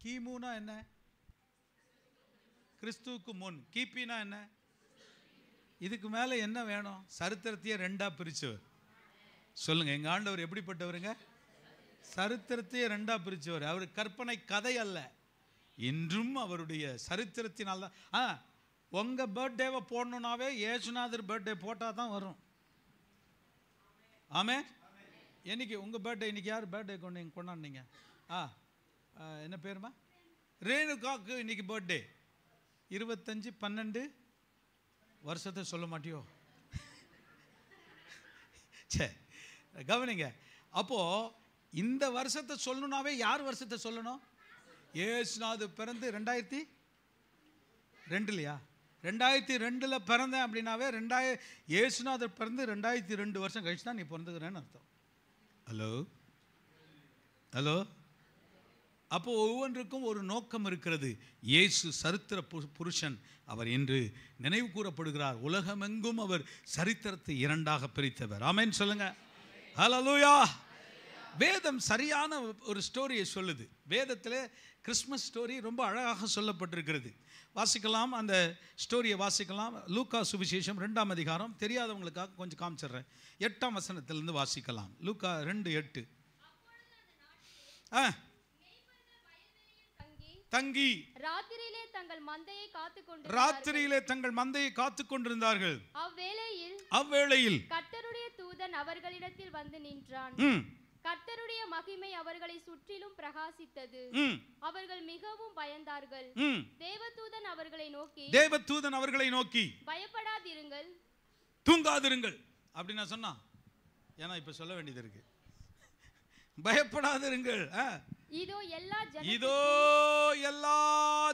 கிமுனா என்ன? கிறிஸ்துவுக்கு முன். கிபினா என்ன? இதுக்கு மேலே என்ன வேணும்? சரித்திரத்தையே ரெண்டாக பிரிச்சவர். சொல்லுங்க, எங்கள் ஆண்டவர் எப்படிப்பட்டவருங்க? சரித்திரத்தையே ரெண்டாக பிரிச்சவர். அவர் கற்பனை கதை அல்ல, இன்றும் அவருடைய சரித்திரத்தினால் தான். உங்கள் பர்த்டேவை போடணுன்னாவே ஏசுநாதர் பர்த்டே போட்டால் தான் வரும். ஆமே. என்னைக்கு உங்கள் பர்த்டே? இன்னைக்கு யார் பர்த்டே கொண்டாடுனீங்க? என்ன பேருமா? ரேணுகாவுக்கு இன்னைக்கு பர்த்டே. 25/12 வருஷத்தை சொல்ல மாட்டியோ? சரி, கவனிங்க. அப்போது இந்த வருஷத்தை சொல்லணுன்னாவே யார் வருஷத்தை சொல்லணும்? ஏசுநாதர் பிறந்து 2002 2002 பிறந்தேன் அப்படின்னாவே ஏசுநாதர் பிறந்து 2002 வருஷம் கழிச்சு தான் நீ பிறந்துக்கிறேன்னு அர்த்தம். Hello hello. அப்போ ஒவ்வொன்றுக்கும் ஒரு நோக்கம் இருக்கிறது. இயேசு சரித்திர புருஷன். அவர் இன்று நினைவு கூறப்படுகிறார். உலகமெங்கும் அவர் சரித்திரத்தை இரண்டாக பிரித்தவர். ஆமென் சொல்லுங்க. ஹல்லேலூயா. வேதம் சரியான ஒரு ஸ்டோரியை சொல்லுது. வேதத்தில் கிறிஸ்மஸ் ஸ்டோரி ரொம்ப அழகாக சொல்லப்பட்டிருக்கிறது. வாசிக்கலாம், அந்த ஸ்டோரியை வாசிக்கலாம். லூக்கா சுவிசேஷம் 2ஆம் அதிகாரம். தெரியாதவங்களுக்காக கொஞ்சம் காமிச்சிடுறேன். 8ஆம் வசனத்திலிருந்து வாசிக்கலாம். லூக்கா 2:8. தங்கி ராத்திரியிலே தங்கள் மந்தையை காத்துக் கொண்டிருந்தார்கள். அவ்வேளையில் கர்த்தருடைய தூதன் அவர்களிடத்தில் வந்து நின்றான். கர்த்தருடைய மகிமை அவர்களை சுற்றிலும் பிரகாசித்தது. அவர்கள் மிகவும் பயந்தார்கள். தேவதூதன் அவர்களை நோக்கி பயப்படாதிருங்கள், தூங்காதிருங்கள் அப்படின்னா சொன்னா. ஏன்னா இப்ப சொல்ல வேண்டியது இருக்கு. பயப்படாதிருங்கள், இதோ எல்லா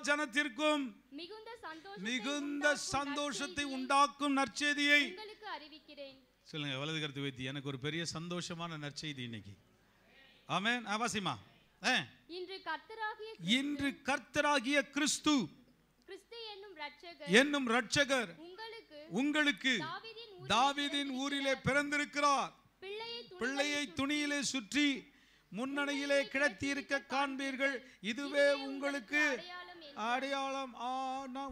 ஜனத்திற்கும் மிகுந்த சந்தோஷத்தை உண்டாக்கும் நற்செய்தியை உங்களுக்கு அறிவிக்கிறேன். சொல்லுங்க, வலது கருத்து வைத்து, எனக்கு ஒரு பெரிய சந்தோஷமான நற்செய்தி இன்னைக்கு. ஆமென். வாசிமா. இன்று கர்த்தராகிய கிறிஸ்து என்னும் இரட்சகர் உங்களுக்கு தாவீதின் ஊரிலே பிறந்திருக்கிறார். பிள்ளையை துணியிலே சுற்றி முன்னணியிலே கிடத்தி இருக்க காண்பீர்கள். இதுவே உங்களுக்கு அடையாளம்.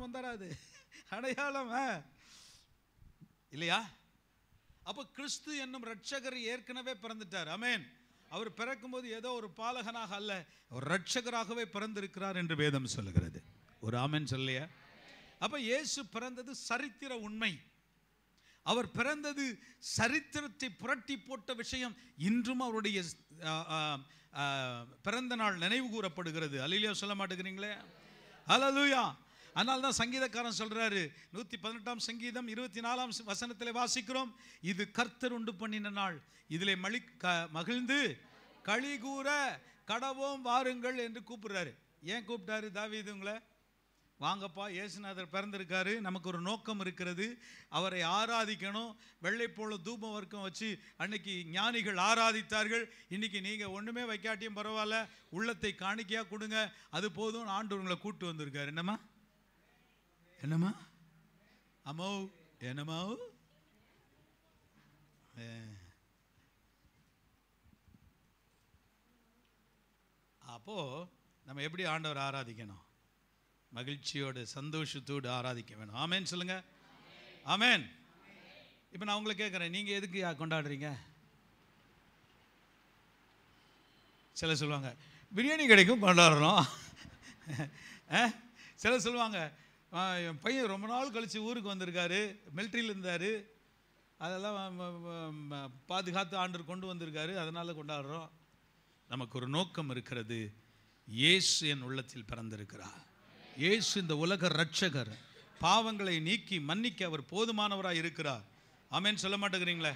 வந்தராது அடையாளம் இல்லையா? அப்போ கிறிஸ்து என்னும் இரட்சகர் ஏற்கனவே பிறந்துட்டார். ஆமென். அவர் பிறக்கும்போது ஏதோ ஒரு பாலகனாக அல்ல, ஒரு இரட்சகராகவே பிறந்திருக்கிறார் என்று வேதம் சொல்லுகிறது. ஒரு ஆமென் சொல்லையா? அப்போ இயேசு பிறந்தது சரித்திர உண்மை. அவர் பிறந்தது சரித்திரத்தை புரட்டி போட்ட விஷயம். இன்றும் அவருடைய பிறந்த நாள் நினைவு கூறப்படுகிறது. அல்லேலூயா சொல்ல மாட்டேங்கிறீங்களே? ஹல்லேலூயா. அதனால தான் சங்கீதக்காரன் சொல்றாரு, 118ஆம் சங்கீதம் 24ஆம் வசனத்தில் வாசிக்கிறோம், இது கர்த்தர் உண்டு பண்ணின நாள், இதிலே மகிழ்ந்து களி கூற கடவோம் வாருங்கள் என்று கூப்பிடுறாரு. ஏன் கூப்பிட்டாரு தாவீது உங்களை? வாங்கப்பா, இயேசுநாதர் பிறந்திருக்காரு, நமக்கு ஒரு நோக்கம் இருக்கிறது, அவரை ஆராதிக்கணும். வெள்ளை போல தூபம் வர்க்கம் வச்சு அன்னைக்கு ஞானிகள் ஆராதித்தார்கள். இன்னைக்கு நீங்கள் ஒன்றுமே வைக்காட்டியும் பரவாயில்ல, உள்ளத்தை காணிக்கையாக கொடுங்க, அது போதும், ஆண்டவர் உங்களை கூப்பிட்டு வந்திருக்காரு. என்னம்மா என்னம்மா அம்மோ என்னம்மா? அப்போ நம்ம எப்படி ஆண்டவர் ஆராதிக்கணும்? மகிழ்ச்சியோடு சந்தோஷத்தோடு ஆராதிக்க வேணும். ஆமேன் சொல்லுங்க. ஆமேன். இப்போ நான் உங்களை கேட்குறேன், நீங்கள் எதுக்கு கொண்டாடுறீங்க? சில சொல்லுவாங்க பிரியாணி கிடைக்கும் கொண்டாடுறோம். சில சொல்லுவாங்க என் பையன் ரொம்ப நாள் கழித்து ஊருக்கு வந்திருக்காரு, மிலிட்ரியில் இருந்தார், அதெல்லாம் பாதுகாத்து ஆண்டவர் கொண்டு வந்திருக்காரு, அதனால் கொண்டாடுறோம். நமக்கு ஒரு நோக்கம் இருக்கிறது. இயேசு என் உள்ளத்தில் பிறந்திருக்கிறார். இயேசு இந்த உலக இரட்சகர். பாவங்களை நீக்கி மன்னிக்க அவர் போதுமானவராக இருக்கிறார். ஆமென் சொல்ல மாட்டேங்கிறீங்களே?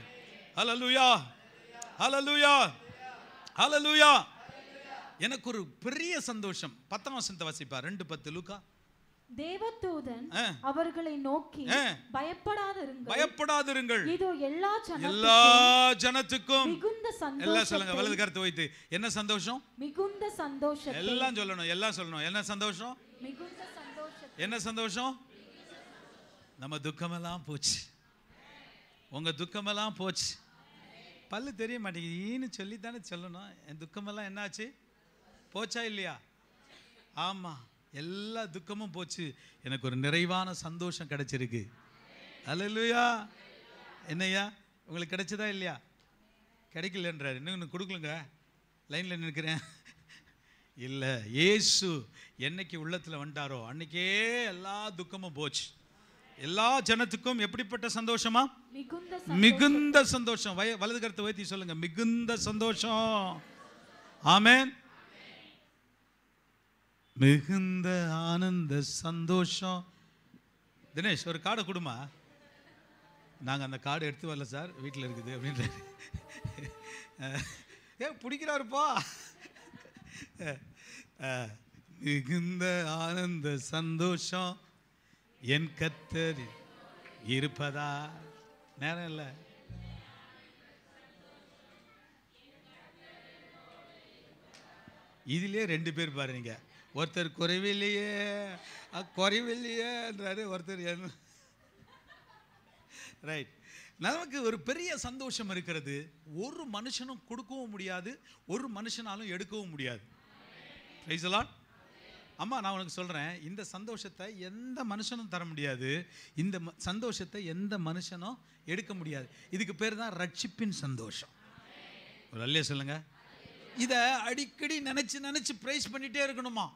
ஹல்லேலூயா, ஹல்லேலூயா, ஹல்லேலூயா. எனக்கு ஒரு பெரிய சந்தோஷம். 10ஆம் வசனத்தை வாசிப்பா. 2:10 லூக்கா. தேவதூதன் அவர்களை நோக்கி பயப்படாதிருங்கள், இதோ எல்லா ஜனத்துக்கும் மிகுந்த சந்தோஷம். எல்லாம் சொல்லுங்க, வலது கருத்து வைத்து. என்ன சந்தோஷம்? மிகுந்த சந்தோஷம். எல்லாம் சொல்லணும், எல்லாம் சொல்லணும். என்ன சந்தோஷம்? மிகுந்த சந்தோஷம். என்ன சந்தோஷம்? நம்ம துக்கமெல்லாம் போச்சு. உங்க துக்கமெல்லாம் போச்சு. பல்லு தெரிய மாட்டேங்குது, ஈன்னு சொல்லித்தானே சொல்லணும். என் துக்கமெல்லாம் என்னாச்சு? போச்சா இல்லையா? ஆமாம், எல்லா துக்கமும் போச்சு, எனக்கு ஒரு நிறைவான சந்தோஷம் கிடைச்சிருக்கு. அல்லேலூயா. என்னையா உங்களுக்கு கிடைச்சதா இல்லையா? கிடைக்கலன்றார். இன்னும் கொடுக்கலுங்க, லைனில் நிற்கிறேன். இல்லை, இயேசு என்னைக்கு உள்ளத்தில் வந்துட்டாரோ அன்னைக்கே எல்லா துக்கமும் போச்சு. எல்லா ஜனத்துக்கும் எப்படிப்பட்ட சந்தோஷமா? மிகுந்த சந்தோஷம். வலது கருத்தை வைத்தி சொல்லுங்க, மிகுந்த சந்தோஷம். ஆமென். மிகுந்த ஆனந்த சந்தோஷம். தினேஷ் ஒரு கார்டை கொடுமா. நாங்கள் அந்த கார்டு எடுத்து வரல சார், வீட்டில் இருக்குது அப்படின்றாரு. பிடிக்கிறாருப்பா. மிகுந்த ஆனந்த சந்தோஷம் என் கர்த்தர் இருப்பதா. நேரம் இல்லை. இதிலே 2 பேர் பாருங்க. ஒருத்தர் குறைவில்லையே குறைவில்லையேன்றாரு, ஒருத்தர் என்ன. ரைட். நமக்கு ஒரு பெரிய சந்தோஷம் இருக்கிறது. ஒரு மனுஷனும் கொடுக்கவும் முடியாது, ஒரு மனுஷனாலும் எடுக்கவும் முடியாது. Praise the Lord. அம்மா, நான் உனக்கு சொல்கிறேன், இந்த சந்தோஷத்தை எந்த மனுஷனும் தர முடியாது, இந்த சந்தோஷத்தை எந்த மனுஷனும் எடுக்க முடியாது. இதுக்கு பேர் தான் ரட்சிப்பின் சந்தோஷம். ஒரு அல்லையா சொல்லுங்க. இதை அடிக்கடி நினச்சி நினச்சி ப்ரைஸ் பண்ணிகிட்டே இருக்கணுமா?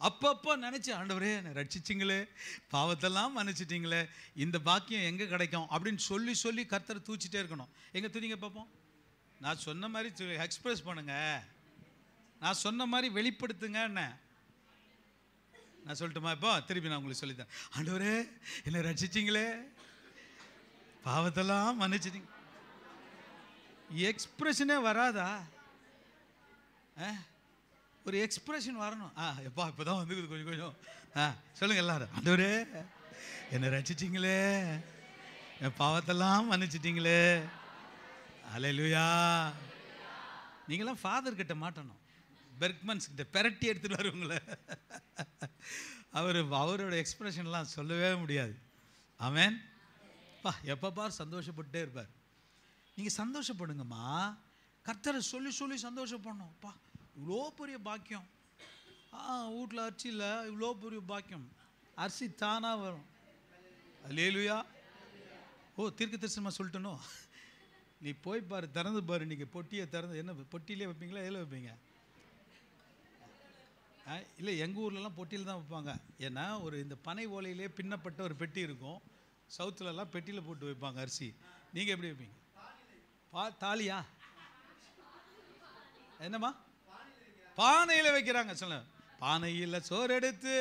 அப்பப்போ நினச்சி, ஆண்டவரே என்னை ரட்சிச்சிங்களே, பாவத்தெல்லாம் மன்னிச்சிட்டிங்களே, இந்த பாக்கியம் எங்கே கிடைக்கும் அப்படின்னு சொல்லி சொல்லி கர்த்தரை தூச்சிட்டே இருக்கணும். எங்கே தூதிங்க பார்ப்போம். நான் சொன்ன மாதிரி எக்ஸ்பிரஸ் பண்ணுங்க, நான் சொன்ன மாதிரி வெளிப்படுத்துங்க. என்ன நான் சொல்லட்டுமா? இப்போ திருப்பி நான் உங்களுக்கு சொல்லித்தரேன். ஆண்டவரே என்னை ரட்சிச்சிங்களே, பாவத்தெல்லாம் மன்னிச்சிட்டிங்க. எக்ஸ்பிரஷனே வராதா? ஒரு எக்ஸ்பிரஷன் வரணும். எப்பா இப்போதான் வந்து கொஞ்சம் கொஞ்சம் சொல்லுங்க எல்லாரும். ஆண்டவரே என்னை ரட்சிச்சிங்களே, என் பாவத்தெல்லாம் மன்னிச்சிட்டிங்களே. அல்லேலூயா. நீங்களாம் ஃபாதர் கிட்ட மாட்டணும், பெர்க்மன்ஸ் கிட்ட பெரட்டி எடுத்துட்டு வருவங்களே. அவரோட எக்ஸ்பிரஷன்லாம் சொல்லவே முடியாது. ஆமென். பா எப்போ பார் சந்தோஷப்பட்டே இருப்பார். நீங்கள் சந்தோஷப்படுங்கம்மா. கர்த்தரை சொல்லி சொல்லி சந்தோஷப்படணும். பா இவ்வளோ பெரிய பாக்கியம், வீட்டில் அரிசி இல்லை, இவ்வளோ பெரிய பாக்கியம், அரிசி தானாக வரும். அல்லேலூயா. ஓ தீர்க்க தரிசனமாக சொல்லிட்டனோ? நீ போய் பாரு, திறந்து பாரு. இன்றைக்கி பொட்டியை திறந்து, என்ன பொட்டியிலே வைப்பீங்களா, எதில் வைப்பீங்க? இல்லை, எங்கள் ஊர்லலாம் பொட்டியில் தான் வைப்பாங்க. ஏன்னா ஒரு இந்த பனை ஓலையிலே பின்னப்பட்ட ஒரு பெட்டி இருக்கும், சவுத்துலலாம் பெட்டியில் போட்டு வைப்பாங்க அரிசி. நீங்கள் எப்படி வைப்பீங்க? தாலியா? என்னம்மா? பானையில் வைக்கிறாங்க. சொல்ல, பானையில் சோறு எடுத்து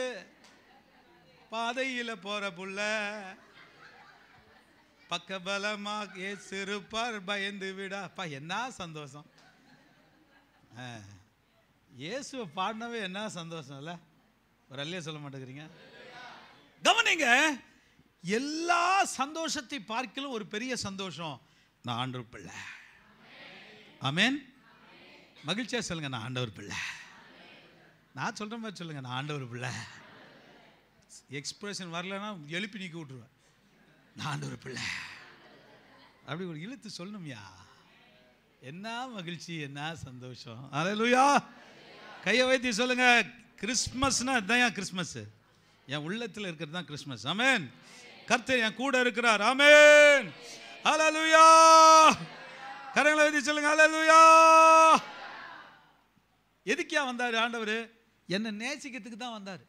பாதையில் போகிற புள்ள பக்கபலமாக ஏசிருப்பார் பயந்து விடாப்பா. என்ன சந்தோஷம்! இயேசுவை பாடினவே என்ன சந்தோஷம் இல்லை? ஒரு அல்லையே சொல்ல மாட்டேங்கிறீங்க. கவனிங்க, எல்லா சந்தோஷத்தை பார்க்கலும் ஒரு பெரிய சந்தோஷம், நான் ஆண்டவர் பிள்ளை. ஆமென். மகிழ்ச்சியாக சொல்லுங்க, நான் ஆண்டவர் பிள்ளை. நான் சொல்கிற மாதிரி சொல்லுங்க, நான் ஆண்டவர் பிள்ளை. எக்ஸ்பிரஷன் வரலன்னா எழுப்பி நீக்கி விட்டுருவேன். நான் ஆண்டவர் பிள்ளை அப்படி ஒரு இழுத்து சொல்லணும்யா. என்ன மகிழ்ச்சி, என்ன சந்தோஷம். அல்லேலூயா. கையை வைத்து சொல்லுங்க, கிறிஸ்மஸ்னா இதுதான் கிறிஸ்மஸ். என் உள்ளத்தில் இருக்கிறது தான் கிறிஸ்மஸ். ஆமென். கர்த்தர் என் கூட இருக்கிறார். ஆமென். அல்லேலூயா. கரங்களை வைத்து சொல்லுங்க, அல்லேலூயா. எதுக்கியா வந்தார் ஆண்டவர்? என்னை நேசிக்கிறதுக்கு தான் வந்தார்.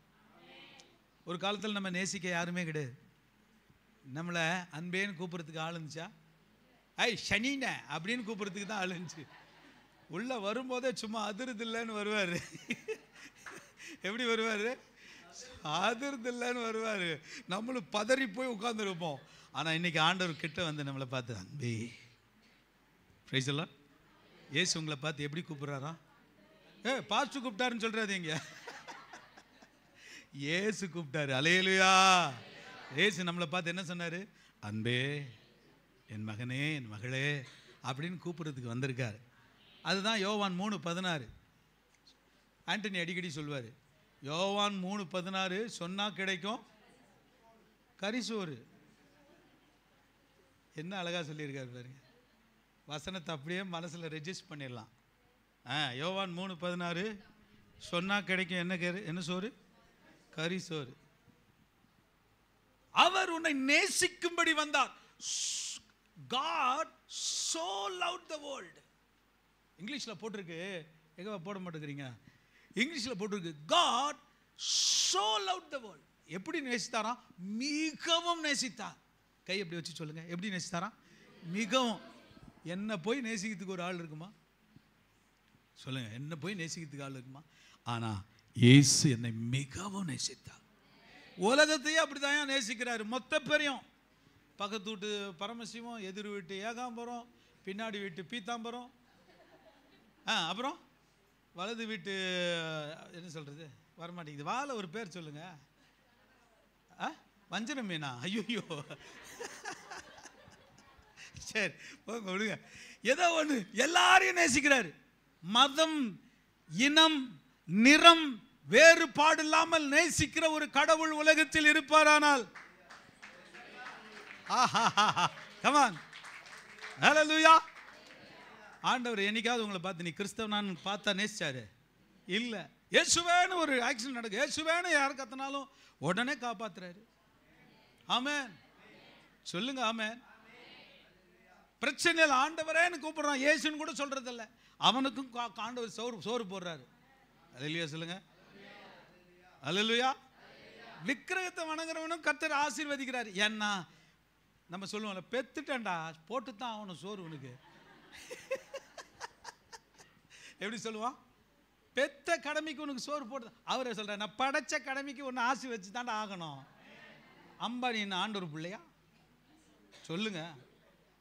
ஒரு காலத்தில் நம்ம நேசிக்க யாருமே கிடையாது. நம்மளை அன்பேன்னு கூப்பிட்றதுக்கு ஆள் இருந்துச்சா? சனின அப்படின்னு கூப்பிட்றதுக்கு தான் ஆள் இருந்துச்சு. உள்ளே வரும்போதே சும்மா அதிருதில்லைன்னு வருவார். எப்படி வருவார்? அதிருதில்லைன்னு வருவார். நம்மளும் பதறி போய் உட்காந்துருப்போம். ஆனால் இன்னைக்கு ஆண்டவர் கிட்ட வந்து நம்மளை பார்த்து, அன்பே பிரைஸ் எல்லாம். ஏசு உங்களை பார்த்து எப்படி கூப்பிட்றாரா? பாஸ்டர் கூப்பிட்டாருன்னு சொல்றாதீங்க, ஏசு கூப்பிட்டாரு. அல்லேலூயா. ஏசு நம்மளை பார்த்து என்ன சொன்னாரு? அன்பே, என் மகனே, என் மகளே அப்படின்னு கூப்பிட்றதுக்கு வந்திருக்காரு. அதுதான் யோவான் 3:16. ஆண்டனி அடிக்கடி சொல்வார், யோவான் 3:16 சொன்னால் கிடைக்கும் கரிசோறு. என்ன அழகாக சொல்லியிருக்காரு பாருங்க. வசனத்தை அப்படியே மனசில் ரெஜிஸ்டர் பண்ணிடலாம். யோவான் 3:16 சொன்னா கிடைக்கும். என்ன கறி? என்ன சோறு? கறி சோறு. அவர் உன்னை நேசிக்கும்படி வந்தார். God so loved the world. இங்கிலீஷ்ல போட்டிருக்கு, எங்க போட மாட்டேங்கிறீங்க? இங்கிலீஷ்ல போட்டிருக்கு God so loved the world. எப்படி நேசித்தாரா? மிகவும் நேசித்தார். கை எப்படி வச்சு சொல்லுங்க, எப்படி நேசித்தாரா? மிகவும். என்ன போய் நேசிக்கிறதுக்கு ஒரு ஆள் இருக்குமா? சொல்லுங்க, என்ன போய் நேசிக்கிறதுக்கு ஆள் இருக்குமா? ஆனா இயேசு என்னை மிகவும் நேசித்தார். உலகத்தையே அப்படிதான் நேசிக்கிறாரு. மொத்த பேரையும், பக்கத்து வீட்டு பரமசிவம், எதிர் வீட்டு ஏகாம்பரம், பின்னாடி வீட்டு பீத்தாம்பரம், அப்புறம் வலது வீட்டு என்ன சொல்றது வரமாட்டேங்குது, வாழை ஒரு பேர் சொல்லுங்க, வஞ்சன மீனா? ஐயோ சரி போங்க விடுங்க. ஏதோ ஒன்று எல்லாரையும் நேசிக்கிறாரு. மதம், இனம், நிறம் வேறுபாடு இல்லாமல் நேசிக்கிற ஒரு கடவுள் உலகத்தில் இருப்பாரானால், come on, hallelujah. ஆண்டவர் என்னைக்காவது உங்களை பார்த்து நீ கிறிஸ்தவனான்னு பார்த்தா நேசிச்சாரு? இல்ல. இயேசுவேன்னு ஒரு ஆக்சிடென்ட் நடக்கு, இயேசுவேன்னு யார் கத்தினாலும் உடனே காப்பாத்துறாரு. ஆமென் சொல்லுங்க. ஆமென். பிரச்சனை இல்லை, ஆண்டவரேன்னு கூப்பிடுறான், இயேசுன்னு கூட சொல்றது இல்லை. அவனுக்கும் ஆண்டவர் சோறு போடுறாரு. அல்லேலூயா சொல்லுங்க. அல்லேலூயா. விக்கிரகத்தை வணங்குறவனும் கர்த்தர் ஆசீர்வதிக்கிறார். ஏன்னா நம்ம சொல்லுவோம்ல, பெத்துட்டேன்டா போட்டு தான் அவனும் சோறு உனக்கு. எப்படி சொல்லுவான்? பெத்த கடமைக்கு உனக்கு சோறு போட்டு. அவரே சொல்றார், நான் படைச்ச கடமைக்கு ஒன்று ஆசி வச்சு தாண்டா ஆகணும். அம்பானி என்ன ஆண்டவர் பிள்ளையா? சொல்லுங்க.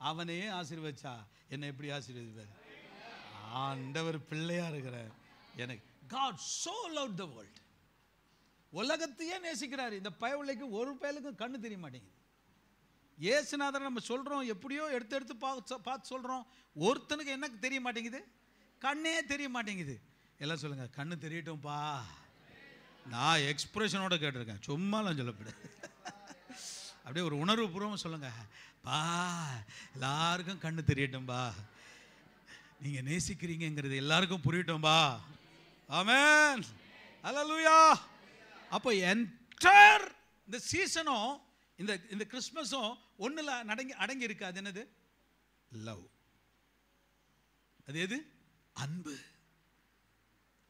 அவனையே ஆசீர்வச்சா என்ன எப்படி ஆசீர்வதிப்பார்? ஆண்டவர் பிள்ளையா இருக்கிறார். எனக்கு God so loved the world. உலகத்தையே நேசிக்கிறார். இந்த பயவுளைக்கு ஒரு பயலுக்கும் கண்ணு தெரிய மாட்டேங்குது. இயேசுநாதரை நம்ம சொல்றோம், எப்படியோ எடுத்து பார்த்து சொல்றோம். ஒருத்தனுக்கு என்ன தெரிய மாட்டேங்குது? கண்ணே தெரிய மாட்டேங்குது. எல்லாம் சொல்லுங்க, கண்ணு தெரியட்டும்பா. நான் எக்ஸ்பிரஷனோட கேட்டிருக்கேன், சும்மாலாம் சொல்லப்படாது. அப்படியே ஒரு உணர்வு பூர்வமாக சொல்லுங்க, பா எல்லாருக்கும் கண்ணு தெரியட்டும்பா, நீங்க நேசிக்கிறீங்கிறது எல்லாருக்கும் புரியட்டும்பா. ஆமென். அல்லேலூயா. அப்போ என்டையர் இந்த சீசனும் இந்த கிறிஸ்மஸும் ஒண்ணுல அடங்கி இருக்கு. அது என்னது? லவ். அது எது? அன்பு.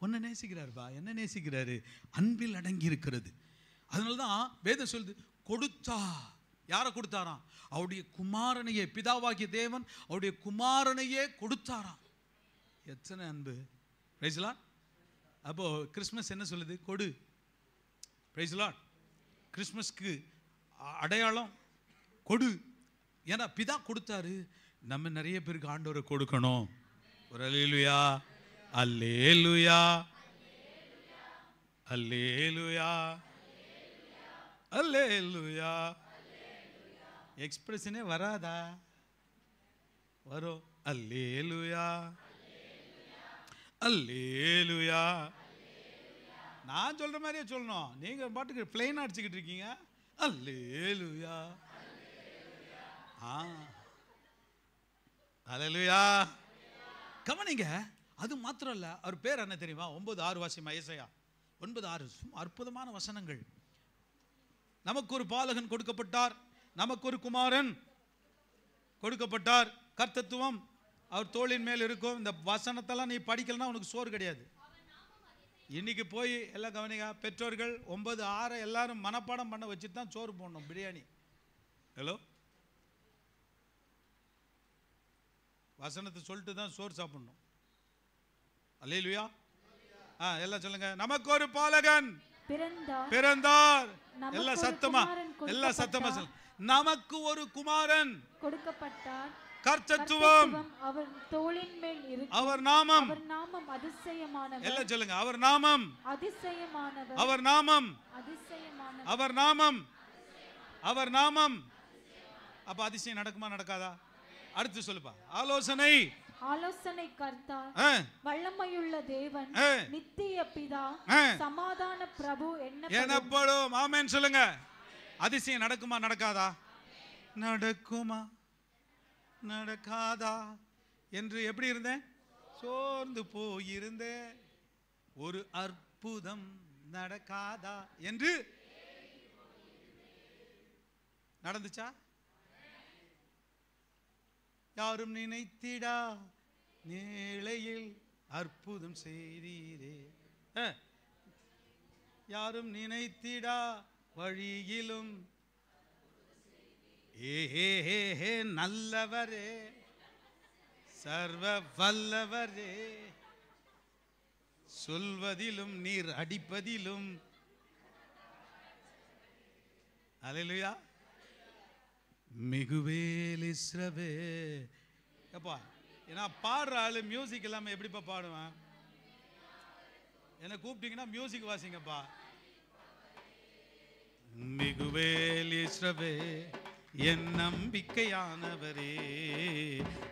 ஒன்ன நேசிக்கிறாருப்பா. என்ன நேசிக்கிறாரு? அன்பில் அடங்கி இருக்கிறது. அதனாலதான் வேதம் சொல்லுது, கொடுத்தா. யாரை கொடுத்தாராம்? அவருடைய குமாரனையே. பிதாவாகிய தேவன் அவருடைய குமாரனையே கொடுத்தாராம். எத்தனை அன்பு! Price Lord. அப்போ கிறிஸ்மஸ் என்ன சொல்லுது? கொடு. Praise Lord. கிறிஸ்மஸ்க்கு அடையாளம் கொடு. ஏன்னா பிதா கொடுத்தாரு, நம்ம நிறைய பேருக்கு ஆண்டவரை கொடுக்கணும். ஒரு அல்லேலூயா, அல்லேலூயா, அல்லேலூயா, அல்லேலூயா. எக்ஸ்பிரஷனே வராதா? வரும். அல்லேலூயா, அல்லேலூயா. நான் சொல்ற மாதிரியே சொல்லணும். நீங்க பாட்டுக்கு பிளைனா அடிச்சுக்கிட்டு இருக்கீங்க. அல்லேலூயா. அல்லேலூயா. கவனிங்க. அது மாத்திரம் இல்ல, அவர் பேர் என்ன தெரியுமா? 9:6 வாசிமா. ஏசாயா 9:6. அற்புதமான வசனங்கள். நமக்கு ஒரு பாலகன் கொடுக்கப்பட்டார், நமக்கு ஒரு குமாரன் கொடுக்கப்பட்டார், கர்த்தத்துவம் அவர் தோளின் மேல் இருக்கும். இந்த வசனத்தெல்லாம் நீ படிக்கலன்னா உனக்கு சோறு கிடையாது. இன்னைக்கு போய் எல்லாம் கவனிங்க, பெற்றோர்கள் 9:6 எல்லாரும் மனப்பாடம் பண்ண வச்சுட்டு தான் சோறு போடணும். பிரியாணி. ஹலோ, வசனத்தை சொல்லிட்டு தான் சோறு சாப்பிடணும். அல்லேலூயா. எல்லாம் சொல்லுங்க, நமக்கு ஒரு பாலகன் பிறந்தார். எல்லாம் சத்தமா, எல்லாம் சத்தமா சொல்லுங்க. நமக்கு ஒரு குமாரன் கொடுக்கப்பட்டார், கர்த்தத்துவம் அவர் தோளின் மேல் இருக்கும், அவர் நாமம் அதிசயமானவர். எல்லாம் சொல்லுங்க, அவர் நாமம் அதிசயமானவர், அவர் நாமம் அதிசயமானவர், அவர் நாமம், அவர் நாமம். அப்ப அதிசயம் நடக்குமா நடக்காதா? அடுத்து சொல்லுப்பா. ஆலோசனை, ஆலோசனை கர்த்தா, வல்லமையுள்ள தேவன், நித்திய பிதா, சமாதான பிரபு என்னப்படும். ஆமென் சொல்லுங்க. அதிசயம் நடக்குமா நடக்காதா? நடக்குமா நடக்காதா என்று எப்படி இருந்தேன்? சோர்ந்து போயிருந்தேன். ஒரு அற்புதம் நடக்காதா என்று நடந்துச்சா? யாரும் நினைத்திடா நேளையில் அற்புதம் செய்தீரே, யாரும் நினைத்திடா வழியிலும் ஏ நல்லவரே சர்வ வல்லவரே, சொல்வதிலும் நீர் அடிப்பதிலும். அல்லேலூயா. மிகுவேல் இஸ்ரவே. எப்பா ஏன்னா பாடுற ஆளு மியூசிக் இல்லாம எப்படிப்பா பாடுவேன்? என்ன கூப்பிட்டீங்கன்னா மியூசிக் வாசிங்கப்பா. மிகுவேல் இஸ்ரவே என் நம்பிக்கையானவரே,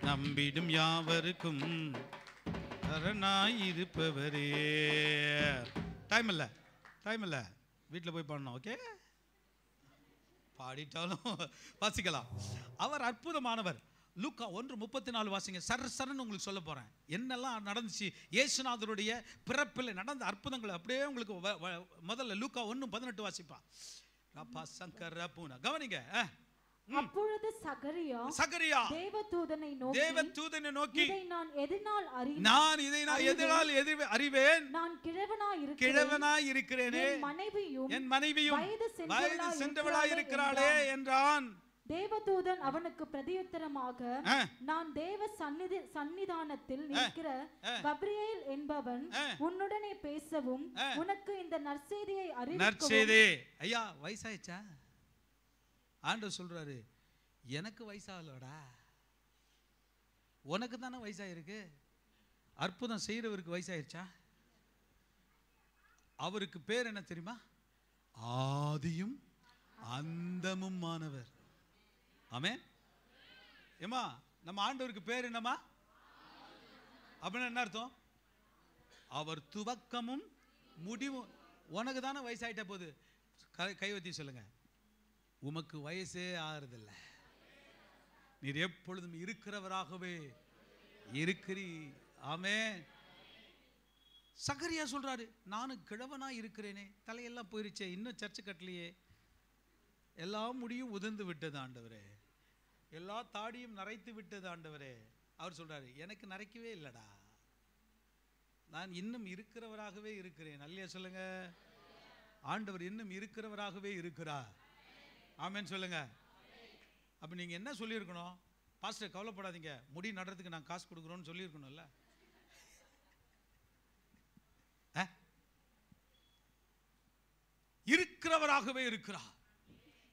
நம்பிடும் யாவருக்கும் அரணாயிருப்பவரே. டைம் இல்லை, வீட்டில் போய் பாடணும். ஓகே, பாடிட்டாலும் வாசிக்கலாம். அவர் அற்புதமானவர். லூக்கா 1:34 வாசிங்க. சரன்னு உங்களுக்கு சொல்ல போறேன் என்னெல்லாம் நடந்துச்சு. இயேசுநாதருடைய பிறப்பில் நடந்த அற்புதங்கள் அப்படியே உங்களுக்கு முதல்ல லூக்கா 1:18 வாசிப்பா. கவனிங்க. அப்பொழுது சகரியா தேவதூதனை நோக்கி, நான் எதனால் அறிவேன்? நான் கிழவனாய் இருக்கிறேனே, என் மனைவியும் வயது சென்றவளாய் இருக்கிறாளே என்றான். தேவதூதன் அவனுக்கு பிரதியுத்தரமாக, நான் தேவ சன்னிதானத்தில் நிற்கிற கப்ரியேல் என்பவன் உன்னுடனே பேசவும் உனக்கு இந்த நற்செய்தியை அறிவிக்கவும். ஐயா வயசாயிச்சா? ஆண்டவர் சொல்றாரு, எனக்கு வயசாகலடா, உனக்கு தானே வயசாயிருக்கு. அற்புதம் செய்யறவருக்கு வயசாயிருச்சா? அவருக்கு பேர் என்ன தெரியுமா? ஆதியும் அந்தமும் மானவர். ஆமென். ஏமா நம்ம ஆண்டவருக்கு பேர் என்னமா? அப்படின்னு என்ன அர்த்தம்? அவர் துவக்கமும் முடிவும். உனக்கு தானே வயசாயிட்ட போது கைவத்தி சொல்லுங்க, உமக்கு வயசே ஆறுதில்லை, நீர் எப்பொழுதும் இருக்கிறவராகவே இருக்கிறீ. ஆமென். சகரியா சொல்றாரு, நானும் கிழவனா இருக்கிறேனே, தலையெல்லாம் போயிருச்சே, இன்னும் சர்ச்சு கட்டலையே, எல்லா முடியும் உதிர்ந்து விட்டது ஆண்டவரே, எல்லா தாடியும் நரைத்து விட்டது ஆண்டவரே. அவர் சொல்றாரு, எனக்கு நரைக்கவே இல்லடா, நான் இன்னும் இருக்கிறவராகவே இருக்கிறேன். அல்லையா சொல்லுங்க. ஆண்டவர் இன்னும் இருக்கிறவராகவே இருக்கிறார். ஆமென் சொல்லுங்க. அப்ப நீங்க என்ன சொல்லியிருக்கணும்? பாஸ்டர் கவலைப்படாதீங்க, முடி நடுறதுக்கு நான் காசு கொடுக்குறோன்னு சொல்லியிருக்கணும்ல. இருக்கிறவராகவே இருக்கிறார்.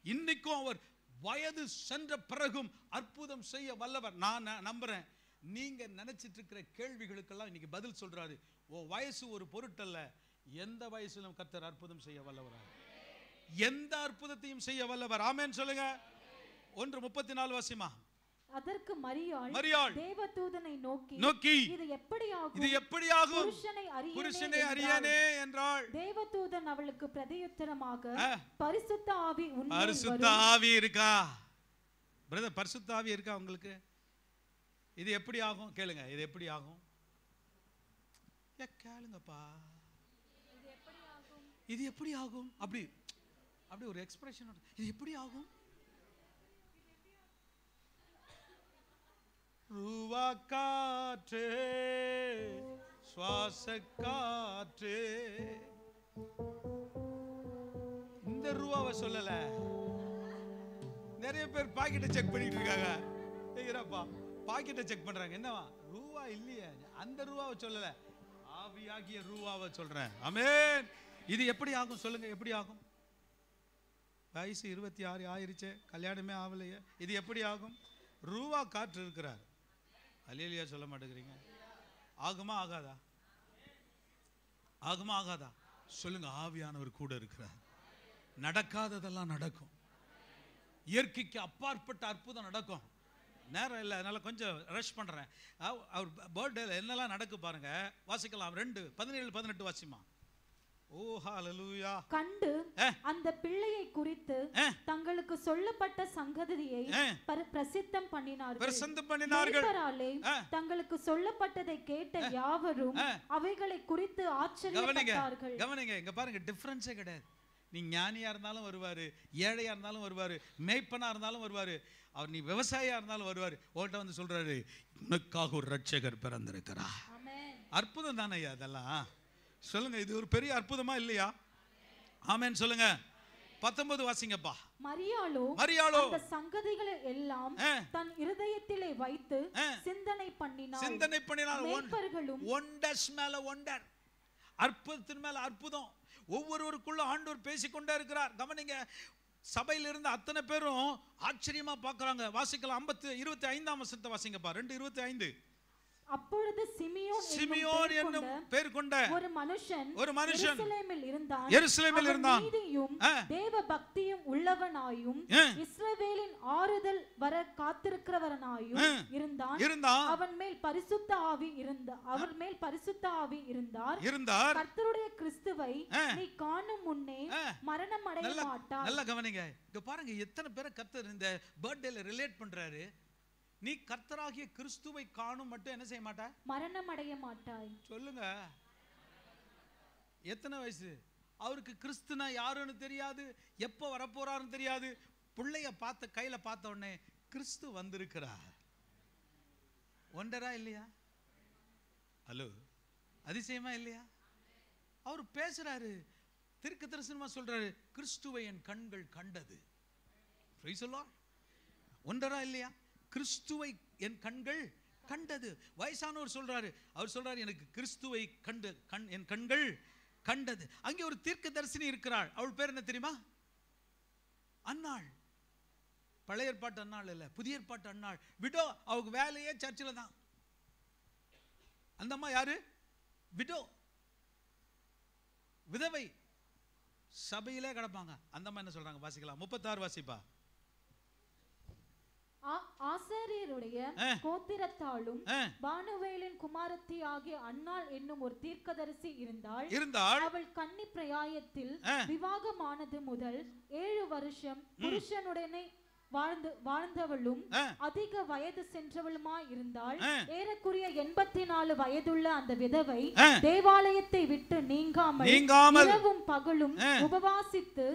இன்னைக்கும் அவர் வயது சென்ற பிறகும் அற்புதம் செய்ய வல்லவர். நான் நம்புறேன். நீங்க நினைச்சிட்டு இருக்கிற கேள்விகளுக்கெல்லாம் இன்னைக்கு பதில் சொல்றாரு. வயசு ஒரு பொருட்டல்ல, எந்த வயசிலும் கர்த்தர் அற்புதம் செய்ய வல்லவராக, எந்த அற்புதத்தையும் செய்ய வல்லவர். ஆமென் சொல்லுங்க. 1:34 வாசிமா. அதற்கு மரியாள் தேவதூதனை நோக்கி, இது எப்படியாகும்? புருஷனை அறியானே என்றாள். தேவதூதன் அவளுக்கு பிரதியுத்தரமாக, பரிசுத்த ஆவி இருக்கா? பிரதர், பரிசுத்த ஆவி இருக்கா உங்களுக்கு? இது எப்படி ஆகும்? கேளுங்க, இது எப்படி ஆகும்? கேளுங்கப்பா, இது எப்படி ஆகும்? அப்படி அப்படி ஒரு எக்ஸ்பிரஷன். இது எப்படி ஆகும்? ரூவா காற்றே, சுவாச காற்றே. இந்த ரூவாவை சொல்லல. நிறைய பேர் பாக்கெட்டை செக் பண்ணிட்டு இருக்காங்க. பாக்கெட்டை செக் பண்றாங்க. என்னவா? ரூவா இல்லையே, அந்த ரூவாவை சொல்லல, ஆவியாகிய ரூவாவை சொல்றேன். ஆமென். இது எப்படி ஆகும் சொல்லுங்க? எப்படி ஆகும்? வயசு 26 ஆயிருச்சு, கல்யாணமே ஆகலையே, இது எப்படி ஆகும்? ரூவா காற்று இருக்கிறார். அல்லேலூயா சொல்ல மாட்டேங்கிறீங்க. ஆகுமா ஆகாதா? ஆகுமா ஆகாதா? சொல்லுங்க. ஆவியானவர் கூட இருக்கிறார். நடக்காததெல்லாம் நடக்கும். இயற்கைக்கு அப்பாற்பட்ட அற்புதம் நடக்கும். நேரம் இல்லை, அதனால கொஞ்சம் ரஷ் பண்றேன். அவர் பர்த்டேல என்னெல்லாம் நடக்கு பாருங்க. வாசிக்கலாம். 2:17-18 வாசிமா. ஓ ஹalleluya. கண்டு அந்த பிள்ளையை குறித்து தங்களுக்கு சொல்லப்பட்ட சங்கதியை பிரசித்தம் பண்ணினார்கள். தங்களுக்கு சொல்லப்பட்டதை கேட்ட யாவரும் அவைகளை குறித்து ஆச்சரியப்பட்டார்கள். கவனிங்க, இங்க பாருங்க, டிஃபரன்ஸே கிடையாது. நீ ஞானியா இருந்தாலும் வருவாரு, ஏழையா இருந்தாலும் வருவாரு, மேய்ப்பனா இருந்தாலும் வருவாரு, அவர் நீ விவசாயியா இருந்தாலும் வருவாரு. உங்கள்கிட்ட வந்து சொல்றாரு, உனக்காக ஒரு ரட்சகர் பிறந்திருக்கிறார். அற்புதம் தானே அதெல்லாம்? சொல்லுங்க, இது ஒரு பெரிய அற்புதமா இல்லையா? ஆமென் சொல்லுங்க. 19 வாசிங்கப்பா. மரியாளோ அந்த சங்கதிகளை எல்லாம் தன் இருதயத்திலே வைத்து சிந்தனை பண்ணினாள். ஒண்டர்ஸ் மேல ஒண்டர், அற்புதத்தின் மேல அற்புதம். ஒவ்வொருவருக்குள்ள ஆண்டவர் பேசிக்கொண்டே இருக்கிறார். கவனிங்க, சபையில் இருந்த அத்தனை பேரும் ஆச்சரியமா பார்க்கறாங்க. வாசிக்கலாம் 25ஆம் வசனத்தை வாசிங்கப்பா. 2:25. அப்பொழுது சிமியோன் என்னும் பேர் கொண்ட ஒரு மனுஷன் எருசலேமில் இருந்தான். நீதியும் தேவ பக்தியும் உள்ளவனாயும் இஸ்ரவேலின் ஆறுதல் வர காத்திருக்கிறவனாயும் இருந்தான். அவன் மேல் பரிசுத்த ஆவி இருந்தார். கர்த்தருடைய கிறிஸ்துவை நீ காணும் முன்னே மரணம் அடைய மாட்டாய். நல்லா கவனிங்க, இங்க பாருங்க எத்தனை பேரை கர்த்தர் இந்த பர்த்டேல ரிலேட் பண்றாரு. நீ கர்த்தராகிய கிறிஸ்துவை காணும் மட்டும் என்ன செய்ய மாட்டாய்? மரணம் அடைய மாட்டாய். சொல்லுங்க, எத்தனை வயசு? அவருக்கு கிறிஸ்துனா யாருன்னு தெரியாது, எப்போ வரப்போறாருன்னு தெரியாது. பிள்ளைய பார்த்த கையில பார்த்த உடனே கிறிஸ்து வந்திருக்கிறார். ஒண்டரா இல்லையா? ஹலோ, அதிசயமா இல்லையா? அவர் பேசுறாரு, தீர்க்க தரிசனமா சொல்றாரு, கிறிஸ்துவை என் கண்கள் கண்டது. ஒண்டரா இல்லையா? கிறிஸ்துவை என் கண்கள் கண்டது. வயசானவர் சொல்றாரு, அவர் சொல்றாரு, எனக்கு கிறிஸ்துவை என் கண்கள் கண்டது. அங்கே ஒரு தீர்க்கதரிசினி இருக்கிறாள். அவள் பேர் என்ன தெரியுமா? அன்னாள். பழைய ஏற்பாட்டு அன்னாள் இல்ல, புதிய ஏற்பாட்டு அன்னாள். விடோ. அவங்க வேலையே சர்ச்சில் தான். அந்த அம்மா யாரு? விடோ, விதவை, சபையிலே கிடப்பாங்க. அந்த அம்மா என்ன சொல்றாங்க வாசிக்கலாம். 36 வாசிப்பா. ஆசாரியருடைய கோத்திரத்தாலும் பானுவேலின் குமாரத்தி ஆகிய அன்னாள் என்னும் ஒரு தீர்க்கதரிசி இருந்தாள். அவள் கன்னி பிராயத்தில் விவாகமானது முதல் 7 வருஷம் புருஷனுடனே வாழ்ந்தவளும் அதிக வயது சென்றவளுமாய் இருந்தாள். ஏறக்குறைய 84 வயதுள்ள அந்த விதவை தேவாலயத்தை விட்டு நீங்காமல் இரவும் பகலும் உபவாசித்து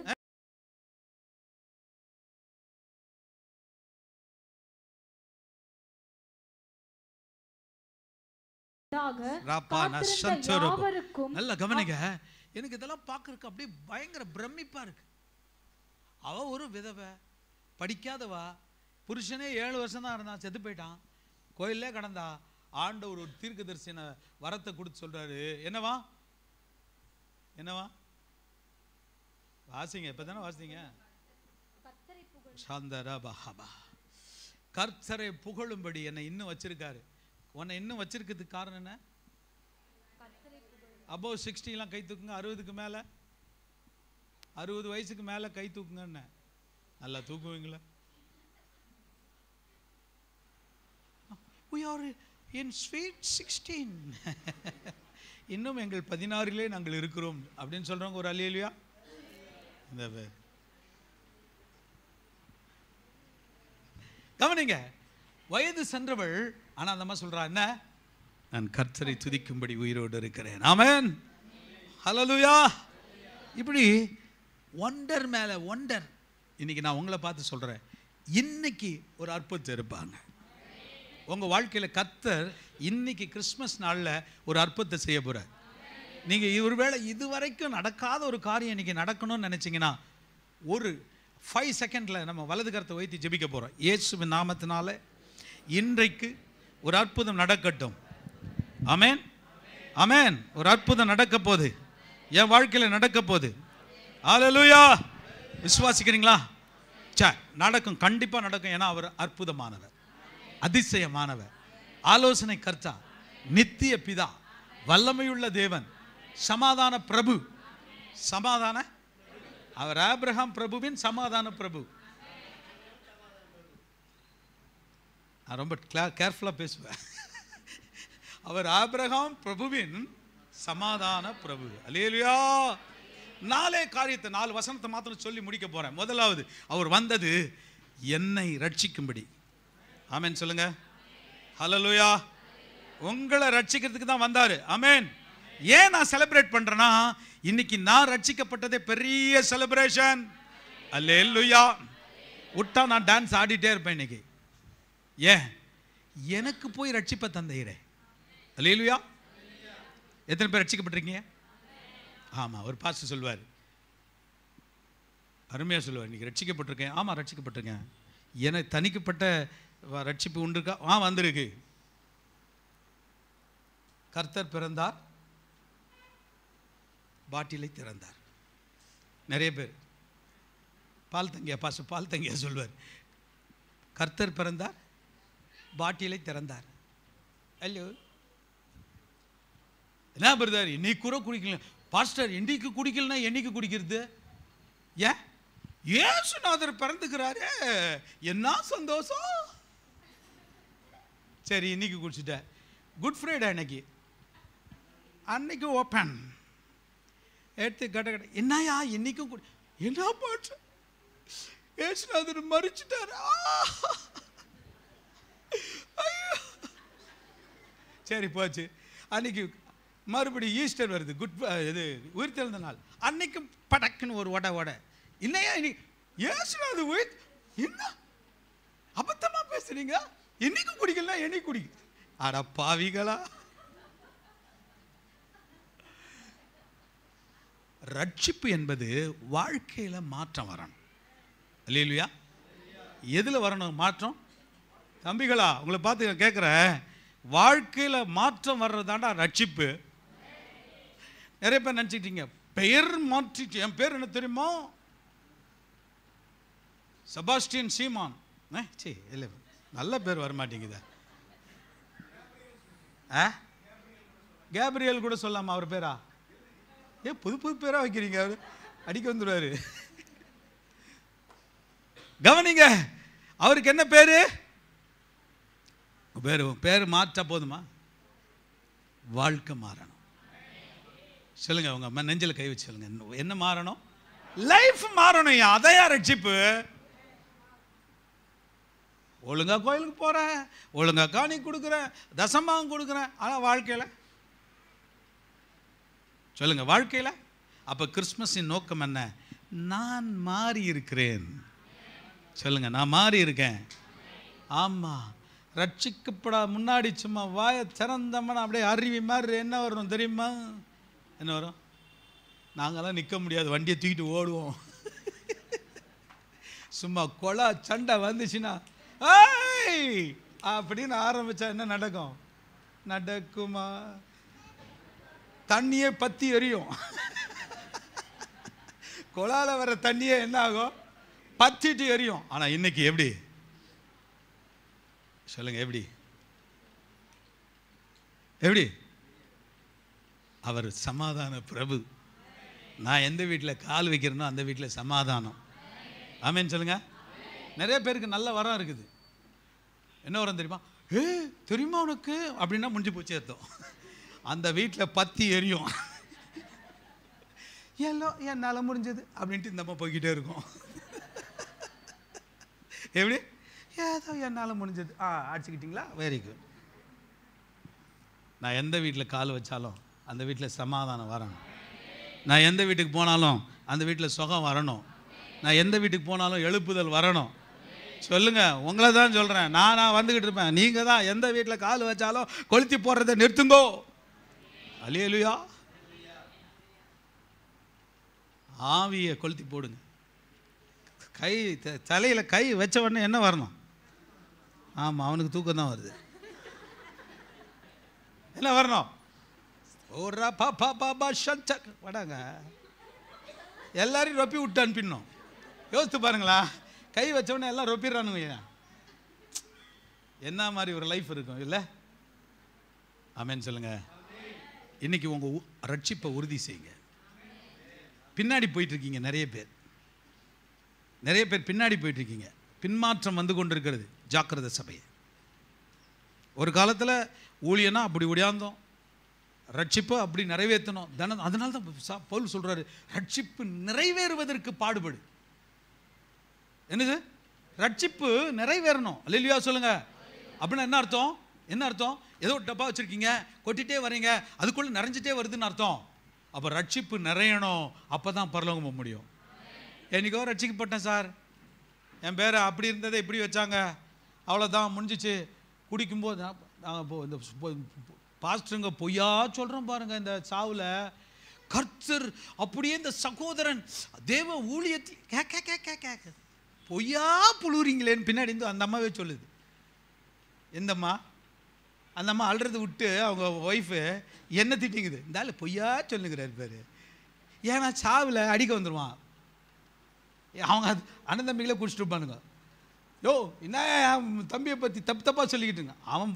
நல்ல கவனிங்க. எனக்கு இதெல்லாம் பார்க்கறதுக்கு அப்படியே பயங்கர பிரமிப்பா இருக்கு. அவ ஒரு விதவை, படிக்காதவா, புருஷனே 7 வருஷம் தான் இருந்தான், செத்து போயிட்டான், கோயிலே கடந்தா. ஆண்டவர் ஒரு தீர்க்கதரிசன வரத்தை கொடுத்து சொல்றாரு. என்னவா வாசிங்க, இப்பதானே வாசிங்க. கர்த்தரை புகழும்படி என்னை இன்னும் வச்சிருக்காரு. உன்னை இன்னும் வச்சிருக்கிறதுக்கு காரணம் என்ன? above 60 கை தூக்குங்க. 60க்கு மேல, 60 வயசுக்கு மேல கை தூக்குங்க. நல்லா தூக்குவீங்களா? we are in sweet 16. இன்னும் எங்கள் 16லே நாங்கள் இருக்கிறோம் அப்படின்னு சொல்றவங்க ஒரு அல்லேலூயா. இந்த கவனிங்க, வயது சென்றவள். ஆனா அந்த அம்மா சொல்றா, என்ன? நான் கர்த்தரை துதிக்கும்படி உயிரோடு இருக்கிறேன். ஆமென், ஹல்லேலூயா. இப்படி ஒண்டர் மேல ஒண்டர். இன்னைக்கு நான் உங்களை பார்த்து சொல்றேன், இன்னைக்கு ஒரு அற்புதம் இருப்பாங்க உங்க வாழ்க்கையில. கர்த்தர் இன்னைக்கு கிறிஸ்மஸ் நாள்ல ஒரு அற்புதத்தை செய்ய போறார். நீங்க ஒருவேளை இதுவரைக்கும் நடக்காத ஒரு காரியம் இன்னைக்கு நடக்கணும்னு நினைச்சீங்கன்னா, ஒரு 5 செகண்ட்ல நம்ம வலது கரத்தை வைத்து ஜெபிக்க போறோம். இயேசுவின் நாமத்தினால இன்றைக்கு ஒரு அற்புதம் நடக்கட்டும். ஆமென், ஆமென். ஒரு அற்புதம் நடக்க போகுது, என் வாழ்க்கையில நடக்க போகுது. ஹல்லேலூயா. விசுவாசிக்கிறீங்களா? நடக்கும், கண்டிப்பா நடக்கும். ஏன்னா அவர் அற்புதமானவர், அதிசயமானவர், ஆலோசனை கர்த்தா, நித்திய பிதா, வல்லமையுள்ள தேவன், சமாதான பிரபு. அவர் ஆபிரகாம் பிரபுவின் சமாதான பிரபு. நான் ரொம்ப கேர்ஃபுல்லா பேசுவேன். அவர் ஆபிரகாம் பிரபுவின் சமாதான பிரபு. அல்லேலூயா. 4 காரியத்தை 4 வசனத்தை மாத்திரம் சொல்லி முடிக்க போறேன். முதலாவது, அவர் வந்தது என்னை ரட்சிக்கும்படி. ஆமென் சொல்லுங்க. ஹல்லேலூயா. உங்களை ரட்சிக்கிறதுக்கு தான் வந்தாரு. ஆமென். ஏன் நான் செலிப்ரேட் பண்றேன்னா, இன்னைக்கு நான் ரட்சிக்கப்பட்டதே பெரிய செலிப்ரேஷன். அல்லேலூயா. விட்டா நான் டான்ஸ் ஆடிட்டே இருப்பேன் இன்னைக்கு. ஏன்? எனக்கு போய் ரட்சிப்பை தந்தீரே. அல்லேலூயா. எத்தனை பேர் ரட்சிக்கப்பட்டிருக்கீங்க? ஆமாம், ஒரு பாஸ்டர் சொல்வார், அருமையாக சொல்லுவார், இன்னைக்கு ரட்சிக்கப்பட்டிருக்கேன். ஆமாம், ரட்சிக்கப்பட்டிருக்கேன். எனக்கு தனிக்கப்பட்ட ரட்சிப்பு உண்டுக்கா? வந்திருக்கு. கர்த்தர் பிறந்தார், பாட்டிலை திறந்தார். நிறைய பேர் பால் தங்கியா பாஸ்டர் பால் தங்கியா சொல்வார், கர்த்தர் பிறந்தார், பாட்டிலை திறந்தார். ஹலோ, என்ன பிரதர் இன்னைக்கு கூட குடிக்கல பாஸ்டர்? இன்னைக்கு குடிக்கலன்னா என்னைக்கு குடிக்கிறது? ஏன்? இயேசுநாதர் பிறந்துக்கிறாரு, என்ன சந்தோஷம். சரி, இன்னைக்கு குடிச்சிட்டேன். குட் ஃப்ரைடே அன்னைக்கு ஓப்பன் எடுத்து கட்ட என்னையா இன்னைக்கும் என்ன பாட்டு? இயேசுநாதர் மறிச்சிட்டாரு. சரி போச்சு. அன்னைக்கு மறுபடியும் ஈஸ்டர் வருது, இது உயிர்த்தெழுந்த நாள். அன்னைக்கும் படக்குன்னு ஒரு வடை இல்லையா? இன்னைக்கு இயேசுநாதர் உயிர், என்ன அபத்தமா பேசுறீங்க? இன்னைக்கும் குடிக்கலாம், என்னைக்கு குடிக்க? அட பாவிகளா. ரட்சிப்பு என்பது வாழ்க்கையில மாற்றம் வரணும். அல்லேலூயா. எதுல வரணும் மாற்றம்? தம்பிகளா, உங்களை பார்த்து கேட்குறேன், வாழ்க்கையில மாற்றம் வர்றதாண்டா ரட்சிப்பு. நிறைய பேர் நினச்சிக்கிட்டீங்க பெயர் மாற்றிட்டு. என் பேர் என்ன தெரியுமா? செபாஸ்டியன் சீமான். இல்லை, நல்ல பேர் வர மாட்டேங்குதா? கேப்ரியல் கூட சொல்லாமா அவர் பேரா? புது புது பேரா வைக்கிறீங்க, அவர் அடிக்க வந்துடுவாரு. கவனிங்க, அவருக்கு என்ன பேரு? பேர் மாற்றா போதுமா? வாழ்க்கை மாறணும். சொல்லுங்க, உங்க அம்மா நெஞ்சில கை வச்சு சொல்லுங்க, என்ன மாறணும்? லைஃப் மாறணும். அதையா ரட்சிப்பு? ஒழுங்கா கோயிலுக்கு போறேன், ஒழுங்கா காணி கொடுக்குறேன், தசமாவும் கொடுக்குறேன், ஆனா வாழ்க்கையில சொல்லுங்க, வாழ்க்கையில. அப்ப கிறிஸ்துமஸின் நோக்கம் என்ன? நான் மாறி இருக்கிறேன். சொல்லுங்க, நான் மாறி இருக்கேன். ஆமா, ரட்சிக்கப்பட முன்னாடி சும்மா வாயை திறந்தோம்னா அப்படியே அருவி மாதிரி என்ன வரும் தெரியுமா? என்ன வரும்? நாங்களாம் நிற்க முடியாது, வண்டியை தூக்கிட்டு ஓடுவோம். சும்மா கொலா சண்டை வந்துச்சுன்னா அப்படின்னு ஆரம்பிச்சா என்ன நடக்கும்? நடக்குமா? தண்ணியே பத்தி எரியும். கொலால வர தண்ணியே என்ன ஆகும்? பத்திட்டு எரியும். ஆனா இன்னைக்கு எப்படி? சொல்லுங்க, எப்படி? எப்படி? அவர் சமாதான பிரபு. நான் எந்த வீட்டில் கால் வைக்கிறேனோ அந்த வீட்டில் சமாதானம். ஆமேன்னு சொல்லுங்க. நிறைய பேருக்கு நல்ல வரம் இருக்குது. என்ன வரம் தெரியுமா? தெரியுமா உனக்கு? அப்படின்னா முடிஞ்சு போச்சு அர்த்தம். அந்த வீட்டில் பத்தி எரியும். என்னால் முடிஞ்சது அப்படின்ட்டு இந்த அம்மா போய்கிட்டே இருக்கும். எப்படி? ஏதோ என்னால் முடிஞ்சது. அடிச்சுக்கிட்டீங்களா? Very good. நான் எந்த வீட்டில் கால் வச்சாலும் அந்த வீட்டில் சமாதானம் வரணும். நான் எந்த வீட்டுக்கு போனாலும் அந்த வீட்டில் சுகம் வரணும். நான் எந்த வீட்டுக்கு போனாலும் எழுப்புதல் வரணும். சொல்லுங்க, உங்களை தான் சொல்கிறேன். நான் வந்துக்கிட்டு இருப்பேன். நீங்கள் தான் எந்த வீட்டில் கால் வச்சாலும் கொளுத்தி போடுறதை நிறுத்துங்கோ. அல்லேலூயா. ஆவியை கொளுத்தி போடுங்க. கை தலையில் கை வச்ச உடனே என்ன வரணும்? ஆமாம், அவனுக்கு தூக்கம் தான் வருது. என்ன வரணும்? ஓரா பாப்பா பாபா ஷன்சக் வடாங்க. எல்லாரையும் ரொப்பி விட்டு அனுப்பிடணும். யோசித்து பாருங்களா, கை வச்சவொடனே எல்லாம் ரொப்பிடுறானுங்க. என்ன மாதிரி ஒரு லைஃப் இருக்கும் இல்லை? ஆமேன்னு சொல்லுங்க. இன்னைக்கு உங்கள் ரட்சிப்பை உறுதி செய்யுங்க. பின்னாடி போயிட்டுருக்கீங்க. நிறைய பேர் பின்னாடி போயிட்டுருக்கீங்க. பின்மாற்றம் வந்து கொண்டு இருக்கிறது. ஜாக்கிரதை சபையை. ஒரு காலத்தில் ஊழியனா அப்படி ஒடியாந்தோம், ரட்சிப்பு அப்படி நிறைவேற்றணும் தினம். அதனால தான் பவுல் சொல்றாரு, ரட்சிப்பு நிறைவேறுவதற்கு பாடுபடு. என்னது? ரட்சிப்பு நிறைவேறணும். அல்லேலூயா சொல்லுங்க. அப்படின்னா என்ன அர்த்தம்? என்ன அர்த்தம்? ஏதோ டப்பா வச்சிருக்கீங்க, கொட்டிட்டே வரீங்க, அதுக்குள்ள நிறைஞ்சிட்டே வருதுன்னு அர்த்தம். அப்போ ரட்சிப்பு நிறையணும், அப்பதான் பரலோகம் போக முடியும். என்னைக்கோ ரட்சிக்கப்பட்டேன் சார், என் பேரை அப்படி இருந்ததை இப்படி வச்சாங்க, அவ்வளோதான் முடிஞ்சிச்சு. குடிக்கும்போது இந்த பாஸ்டருங்க பொய்யா சொல்கிறோம் பாருங்க, இந்த சாவில் கர்த்தர் அப்படியே இந்த சகோதரன் தேவ ஊழியத்தில் பொய்யா புழுறீங்களேன்னு பின்னாடி இருந்து அந்த அம்மாவே சொல்லுது. எந்தம்மா? அந்த அம்மா அழுறது விட்டு அவங்க ஒய்ஃபு என்ன திட்டிங்குது, இந்த ஆள் பொய்யா சொல்லுங்கிறாரு பேர். ஏன்னா சாவில் அடிக்க வந்துடுவான். அவங்க அண்ணன் தம்பிகளே குடிச்சிட்டு இருப்பானுங்க. யோ என்ன தம்பியை பற்றி தப்பு தப்பாக சொல்லிக்கிட்டுங்க. அவன்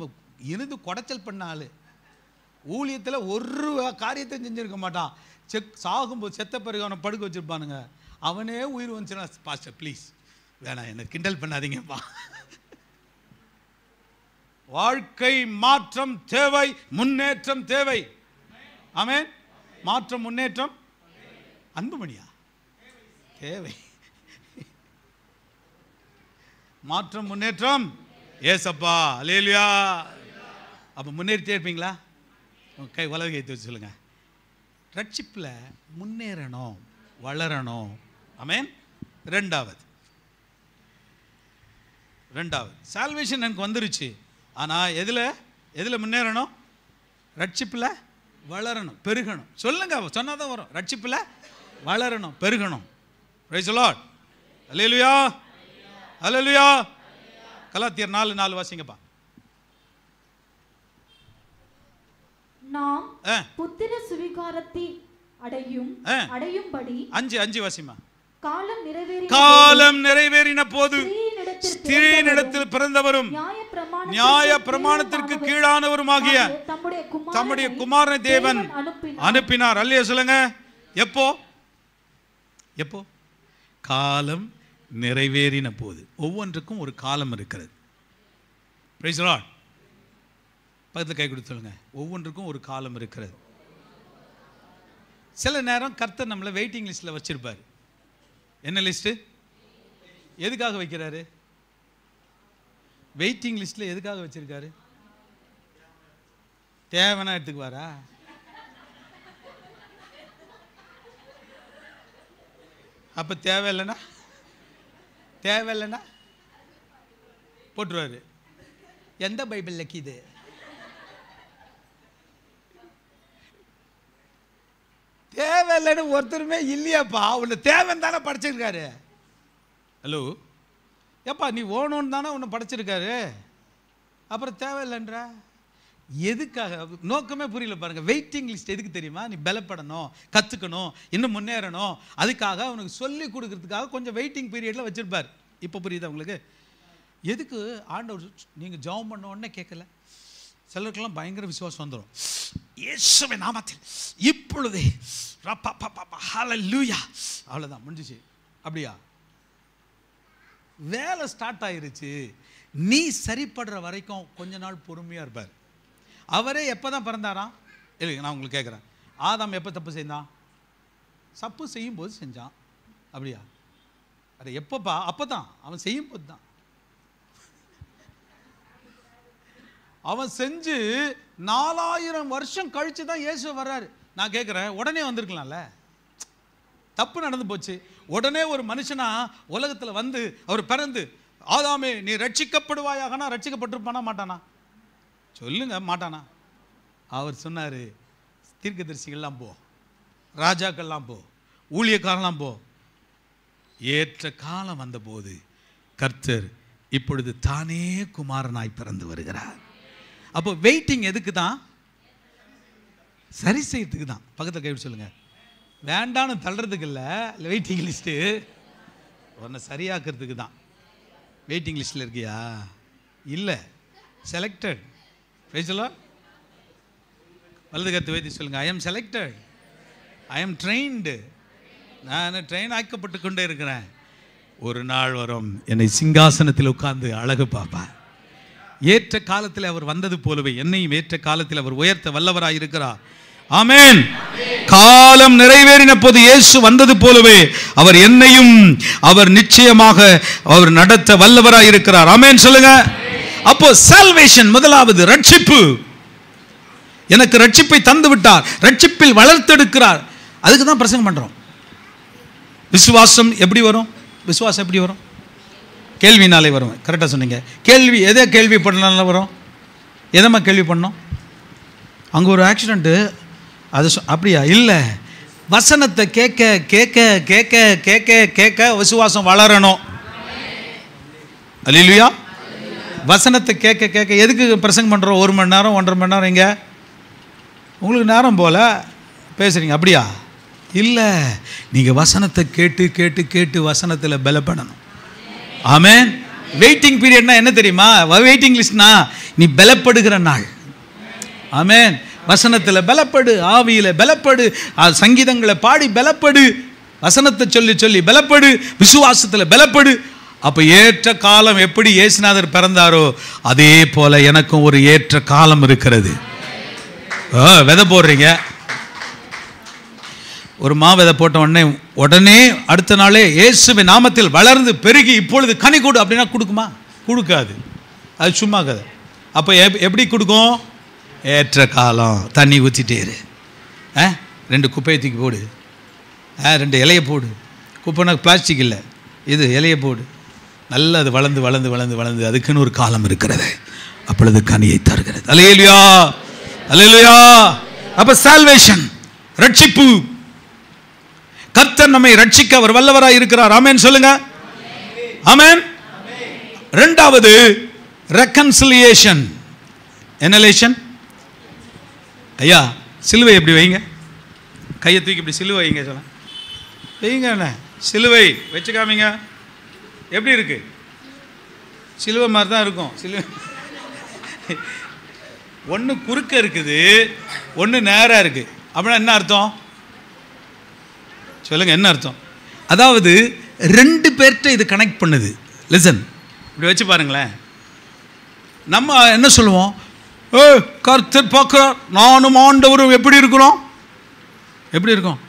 இருந்து குடைச்சல் பண்ண ஆள், ஊழியத்தில் ஒரு காரியத்தை செஞ்சுருக்க மாட்டான். சாகும்போது செத்த பிறகு அவனை படுக்க வச்சுருப்பானுங்க. அவனே உயிர் வந்துச்சுன்னா, பாஸ்டர் ப்ளீஸ் வேணாம், என்ன கிண்டல் பண்ணாதீங்கப்பா. வாழ்க்கை மாற்றம் தேவை, முன்னேற்றம் தேவை. ஆமென். மாற்றம் முன்னேற்றம் அன்புமணியா தேவை. மாற்றம் முன்னேற்றம் ஏசப்பா. அல்லேலூயா. அப்போ முன்னேறிட்டே இருப்பீங்களா? கை வலது கை வச்சு சொல்லுங்க. ரட்சிப்பில் முன்னேறணும், வளரணும். ஆமென். ரெண்டாவது சால்வேஷன் எனக்கு வந்துருச்சு. ஆனால் எதில் முன்னேறணும்? ரட்சிப்பில் வளரணும், பெருகணும். சொல்லுங்க, சொன்னால் தான் வரும். ரட்சிப்பில் வளரணும், பெருகணும். Praise the Lord. அல்லேலூயா, அல்லேலூயா. கலாத்தியர் 4:4 வாசிங்கப்பா. நாம் புத்திர சுவிகாரத்தை அடையும்படி 5 வாசிமா. காலம் நிறைவேறின போது ஸ்திரீனிடத்தில் பிறந்தவரும் நியாய பிரமாணத்திற்கு கீழானவருமாகிய தம்முடைய குமாரனை தேவன் அனுப்பினார். அல்லேலூயா சொல்லுங்க. எப்போ? காலம் நிறைவேறின போது. ஒவ்வொன்றுக்கும் ஒரு காலம் இருக்கிறது. Praise the Lord. பக்கத்தில் கை கொடுத்து சொல்லுங்க, ஒவ்வொன்றுக்கும் ஒரு காலம் இருக்கிறது. சில நேரம் கர்த்தர் நம்மளை வெயிட்டிங் லிஸ்ட்டில் வச்சிருப்பார். என்ன லிஸ்ட்டு? எதுக்காக வைக்கிறாரு? வெயிட்டிங் லிஸ்ட்டில் எதுக்காக வச்சிருக்காரு? தேவைன்னா எடுத்துக்குவாரா? அப்போ தேவையில்லைன்னா போட்டுருவாரு. எந்த பைபிள் லக்கிது? தேவையில்லைன்னு ஒருத்தருமே இல்லையாப்பா. உன்னை தேவைன்னு தானே படைச்சிருக்காரு. ஹலோ ஏப்பா, நீ ஓணுன்னு தானே உன்னை படைச்சிருக்காரு. அப்புறம் தேவையில்லைன்ற எதுக்காக? நோக்கமே புரியல பாருங்க. வெயிட்டிங் லிஸ்ட் எதுக்கு தெரியுமா? நீ பலப்படணும், கற்றுக்கணும், இன்னும் முன்னேறணும். அதுக்காக உனக்கு சொல்லி கொடுக்கறதுக்காக கொஞ்சம் வெயிட்டிங் பீரியடில் வச்சுருப்பார். இப்போ புரியுதா உங்களுக்கு? எதுக்கு ஆண்டவர் நீங்கள் ஜெபம் பண்ண உடனே கேட்கல? சிலருக்கெல்லாம் பயங்கர விசுவாசம் வந்துடும். இயேசுவின் நாமத்தில் இப்பொழுதே ஹல்லேலூயா, அவ்வளோதான் முடிஞ்சிச்சு. அப்படியா? வேலை ஸ்டார்ட் ஆயிருச்சு. நீ சரிப்படுற வரைக்கும் கொஞ்ச நாள் பொறுமையாக இருப்பார். அவரே எப்போ தான் பிறந்தாராம்? இல்லை, நான் உங்களுக்கு கேட்குறேன். ஆதாம் எப்போ தப்பு செய்தான்? தப்பு செய்யும்போது செஞ்சான். அப்படியா? அது எப்போப்பா? அப்போ தான் அவன் செய்யும்போது தான். அவன் செஞ்சு 4000 வருஷம் கழிச்சு தான் இயேசு வர்றாரு. நான் கேட்குறேன், உடனே வந்திருக்கலாம்ல? தப்பு நடந்து போச்சு. உடனே ஒரு மனுஷனா உலகத்தில் வந்து அவர் பிறந்து, ஆதாமே நீ ரட்சிக்கப்படுவாயாகனா ரட்சிக்கப்பட்டிருப்பானா மாட்டானா? சொல்லுங்க, மாட்டானா? அவர் சொன்னார், தீர்க்கதரிசிகள்லாம் போ, ராஜாக்கள்லாம் போ, ஊழியக்காரெல்லாம் போ. ஏற்ற காலம் வந்தபோது கர்த்தர் இப்பொழுது தானே குமாரனாய் பிறந்து வருகிறார். அப்போ வெயிட்டிங் எதுக்கு தான்? சரி செய்யறதுக்கு தான். பக்கத்தில் கை சொல்லுங்க. வேண்டான்னு தள்ளுறதுக்கு இல்லை. வெயிட்டிங் லிஸ்ட்டு உன்னை சரியாக்குறதுக்கு தான். வெயிட்டிங் லிஸ்ட்டில் இருக்கியா? இல்லை, செலக்டட். பேசலாம். வலது கருத்து வைத்து சொல்லுங்க, I am selected, I am trained. நான் ட்ரெயின் ஆக்கப்பட்டு கொண்டே இருக்கிறேன். ஒரு நாள் வரும் என்னை சிங்காசனத்தில் உட்கார்ந்து அழகு பார்ப்பார். ஏற்ற காலத்தில் அவர் வந்தது போலவே என்னையும் ஏற்ற காலத்தில் அவர் உயர்த்த வல்லவராக இருக்கிறார். ஆமென். காலம் நிறைவேறின போது இயேசு வந்தது போலவே அவர் என்னையும் அவர் நிச்சயமாக அவர் நடத்த வல்லவராய் இருக்கிறார். ஆமென் சொல்லுங்க. அப்போ சால்வேஷன், முதலாவது ரட்சிப்பு. எனக்கு ரட்சிப்பை தந்து விட்டார், ரட்சிப்பில் வளர்த்தெடுக்கிறார். அதுக்கு தான் பிரசங்கம் பண்றோம். விசுவாசம் எப்படி வரும்? விசுவாசம் எப்படி வரும்? கேள்வினாலே வரும். கரெக்டாக சொன்னீங்க. கேள்வி எதை கேள்வி பண்ணனால வரும்? எதம்மா கேள்வி பண்ணோம்? அங்கே ஒரு ஆக்சிடெண்ட்டு, அது அப்படியா? இல்லை, வசனத்தை கேட்க கேட்க கேட்க கேட்க கேட்க விசுவாசம் வளரணும். அல்லேலூயா. வசனத்தை கேட்க கேட்க. எதுக்கு பிரசங்கம் பண்ணுறோம்? 1 மணி நேரம் 1.5 மணி நேரம் இங்கே உங்களுக்கு நேரம் போல் பேசுகிறீங்க, அப்படியா? இல்லை, நீங்கள் வசனத்தை கேட்டு கேட்டு கேட்டு வசனத்தில் பலப்படணும். ஆமென். வெயிட்டிங் பீரியட்னா என்ன தெரியுமா? வெயிட்டிங் லிஸ்ட்னா நீ பலப்படுகிற நாள். ஆமென். வசனத்தில் பலப்படு, ஆவியில் பலப்படு, சங்கீதங்களை பாடி பலப்படு, வசனத்தை சொல்லி சொல்லி பலப்படு, விசுவாசத்தில் பலப்படு. அப்போ ஏற்ற காலம் எப்படி இயேசுநாதர் பிறந்தாரோ அதே போல எனக்கும் ஒரு ஏற்ற காலம் இருக்கிறது. விதை போடுறீங்க, ஒரு விதை போட்ட உடனே அடுத்த நாளே இயேசுவின் நாமத்தில் வளர்ந்து பெருகி இப்பொழுது கனி கொடு அப்படின்னா கொடுக்குமா? கொடுக்காது. அது சும்மா கதை. அப்போ எப்படி கொடுக்கும்? ஏற்ற காலம். தண்ணி ஊற்றிட்டே இரு, 2 குப்பையை தூக்கி போடு, 2 இலையை போடு. குப்பைனா பிளாஸ்டிக் இல்லை, இது இலையை போடு. நல்லா அது வளர்ந்து வளர்ந்து வளர்ந்து வளர்ந்து அதுக்குன்னு ஒரு காலம் இருக்கிறது, அப்பொழுது கனியை தருகிறது. அல்லேலூயா, அல்லேலூயா. அப்போ சால்வேஷன், ரட்சிப்பு. கர்த்தர் நம்மை ரட்சிக்க அவர் வல்லவராய் இருக்கிறார். ஆமென் சொல்லுங்க. ஆமென். இரண்டாவது ரெக்கன்சிலியேஷன். என்ன ரிலேஷன்? ஐயா சிலுவை எப்படி வைங்க, கையை தூக்கி இப்படி சிலுவை வைங்க. சொல்ல வைங்க, என்ன சிலுவை வச்சுக்காமீங்க. எப்படி இருக்கு? சிலுவை மாதிரி தான் இருக்கும். சிலுவை ஒன்று குறுக்க இருக்குது, ஒன்று நேராக இருக்குது. அப்படின்னா என்ன அர்த்தம் சொல்லுங்க? என்ன அர்த்தம்? அதாவது 2 பேர்கிட்ட இது கனெக்ட் பண்ணுது. லிசன், இப்படி வச்சு பாருங்களேன். நம்ம என்ன சொல்லுவோம்? கர்த்தர் பார்க்கிறார், நானும் ஆண்டவரும் எப்படி இருக்கிறோம்? எப்படி இருக்கும்?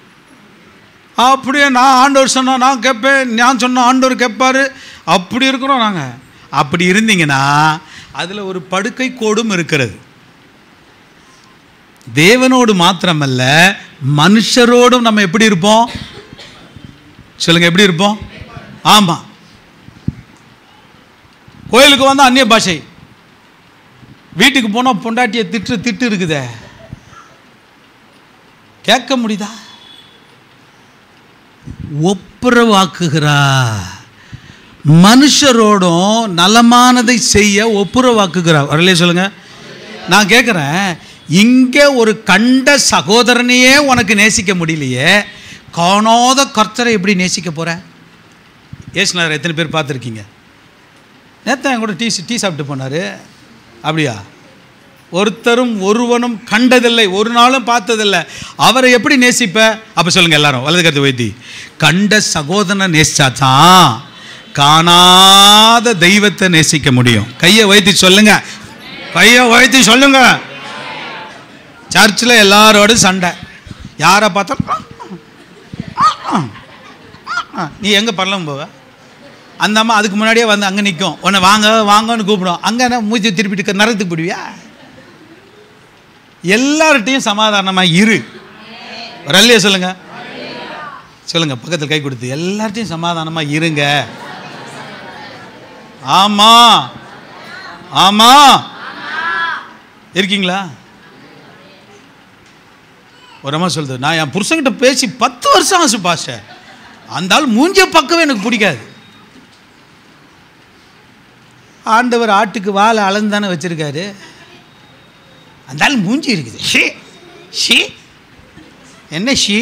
அப்படியே நான் ஆண்டவர் சொன்னால் நான் கேட்பேன், நான் சொன்னால் ஆண்டவர் கேட்பாரு, அப்படி இருக்கிறோம் நாங்கள். அப்படி இருந்தீங்கன்னா அதில் ஒரு படுக்கை கோடும் இருக்கிறது. தேவனோடு மாத்திரமல்ல மனுஷரோடும் நம்ம எப்படி இருப்போம் சொல்லுங்க? எப்படி இருப்போம்? ஆமாம். கோயிலுக்கு வந்தால் அந்நிய பாஷை, வீட்டுக்கு போனால் பொண்டாட்டியை திட்டு இருக்குதே, கேட்க முடியுதா? ஒப்புரவாக்குகிறா. மனுஷரோடும் நலமானதை செய்ய ஒப்புரவாக்குகிறா. வரலையே சொல்லுங்க. நான் கேட்குறேன், இங்கே ஒரு கண்ட சகோதரனையே உனக்கு நேசிக்க முடியலையே, காணாத கர்த்தரை எப்படி நேசிக்க போற? ஏசுநாதர் எத்தனை பேர் பார்த்துருக்கீங்க? நேற்று என் கூட டீ சாப்பிட்டு போனார். அப்படியா? ஒருத்தரும் ஒருவனும் கண்டதில்லை, ஒரு நாளும் பார்த்ததில்லை. அவரை எப்படி நேசிப்ப? அப்போ சொல்லுங்க எல்லாரும், வலது கருத்து வைத்தி. கண்ட சகோதரனை நேசிச்சாதான் காணாத தெய்வத்தை நேசிக்க முடியும். கையை வைத்தி சொல்லுங்க, கையை வைத்தி சொல்லுங்க. சர்ச்சில் எல்லாரோட சண்டை, யாரை பார்த்தா நீ எங்கே பரலம் போவ? அந்த அம்மா அதுக்கு முன்னாடியே வந்து அங்கே நிற்கும், உன்னை வாங்க வாங்கன்னு கூப்பிடும். அங்கே மூச்சு திருப்பிட்டு நரத்துக்கு போடுவியா? எல்லார்ட்டையும் சமாதானமாக இரு. ஒரு அல்லையே சொல்லுங்க, சொல்லுங்க பக்கத்தில் கை கொடுத்து, எல்லார்ட்டையும் சமாதானமாக இருங்க. ஆமா ஆமா, இருக்கீங்களா? ஒரு அம்மா சொல்லுது, நான் என் புருஷன்கிட்ட பேசி 10 வருஷம் ஆச்சு பாஸ்டர், அந்த ஆள் மூஞ்சிய பக்கவே எனக்கு பிடிக்காது. ஆண்டவர் ஆட்டுக்கு வாழை அளந்தானே வச்சிருக்காரு, அந்த ஆள் மூஞ்சி இருக்குது. ஷீ ஷீ என்ன ஷீ?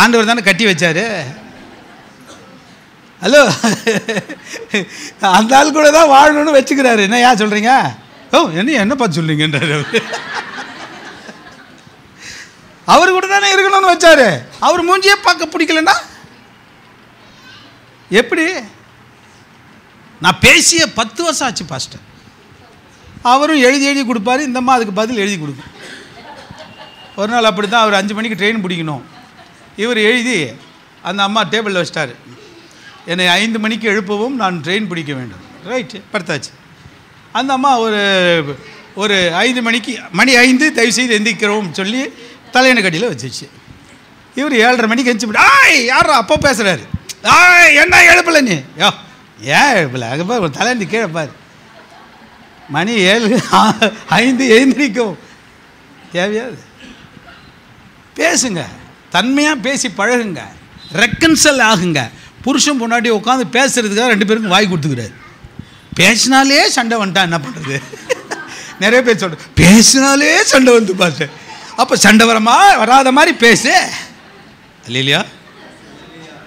ஆண்டவர் தானே கட்டி வச்சாரு. ஹலோ, அந்த ஆள் கூட தான் வாழணும்னு வச்சுக்கிறாரு. என்ன ஏன் சொல்கிறீங்க? ஓ என்ன பார்த்து சொல்கிறீங்கன்றாரு. அவர் கூட தானே இருக்கணும்னு வச்சாரு, அவர் மூஞ்சியே பார்க்க பிடிக்கலன்னா எப்படி? நான் பேசிய 10 வருஷம் ஆச்சு பாஸ்டர். அவரும் எழுதி கொடுப்பாரு, இந்தம்மா அதுக்கு பதில் எழுதி கொடுக்கும். ஒரு நாள் அப்படி தான் அவர் 5 மணிக்கு ட்ரெயின் பிடிக்கணும். இவர் எழுதி அந்த அம்மா டேபிளில் வச்சிட்டார், என்னை 5 மணிக்கு எழுப்பவும், நான் ட்ரெயின் பிடிக்க வேண்டும். ரைட்டு, படுத்தாச்சு. அந்த அம்மா ஒரு 5 மணிக்கு, மணி 5 தயவுசெய்து எந்திரிக்கிறோம் சொல்லி தலையணை கடியில் வச்சிச்சு. இவர் 7:30 மணிக்கு எந்திரிச்சு, ஆய் யாரா அப்போ பேசுகிறாரு, ஆய் என்ன எழுப்பலை நீ, யோ ஏன் எழுப்பலை, அங்கே பாரு ஒரு தலையணி கீழே பாரு, மணி 7 5 எழுந்திரிக்கும். தேவையாது. பேசுங்க, தன்மையாக பேசி பழகுங்க, ரெக்கன்சல் ஆகுங்க. புருஷன் பொண்டாட்டி உட்காந்து பேசுறதுக்காக 2 பேருக்கும் வாய் கொடுத்துக்கிறாரு. பேசினாலே சண்டை வந்துட்டா என்ன பண்ணுறது? நிறைய பேர் சொல்ற, பேசினாலே சண்டை வந்து பாரு. அப்போ சண்டை வராத மாதிரி பேசு. அல்லேலூயா,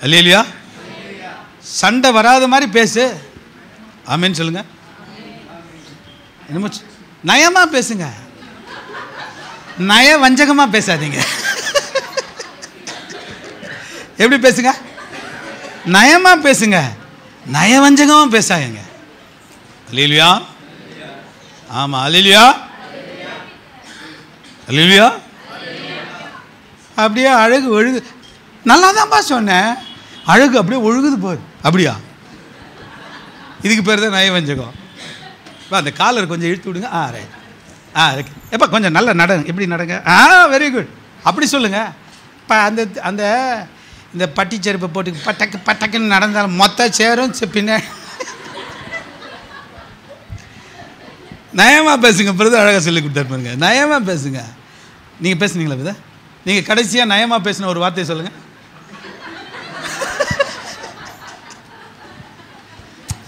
அல்லேலூயா. சண்டை வராத மாதிரி பேசு. ஆமென் சொல்லுங்க. என்னமோ நயமா பேசுங்க, நய வஞ்சகமா பேசாதீங்க. எப்படி பேசுங்க? நயமா பேசுங்க, நயவஞ்சகமா பேசாதீங்க. அல்லேலூயா. ஆமா, அல்லேலூயா, அல்லேலூயா. அப்படியே அழகு ஒழுகு, நல்லா தான்ப்பா சொன்னேன், அழகு அப்படியே ஒழுகுது போகுது. அப்படியா? இதுக்கு பேர் தான் நயவஞ்சகம். அந்த காலர் கொஞ்சம் இழுத்து விடுங்க. ரைட். ரைட். எப்போ கொஞ்சம் நல்லா நடங்க, எப்படி நடங்க. Very good. அப்படி சொல்லுங்க. இப்போ அந்த இந்த பட்டி செருப்பை போட்டு பட்டக்குன்னு நடந்தாலும் மொத்த சேரும் பின்ன. நயமாக பேசுங்க. பிறகு அழகாக சொல்லி கொடுத்தாரு பாருங்க. நயமாக பேசுங்க. நீங்கள் பேசுனீங்களா பிதா? நீங்கள் கடைசியாக நயமாக பேசின ஒரு வார்த்தையை சொல்லுங்கள்.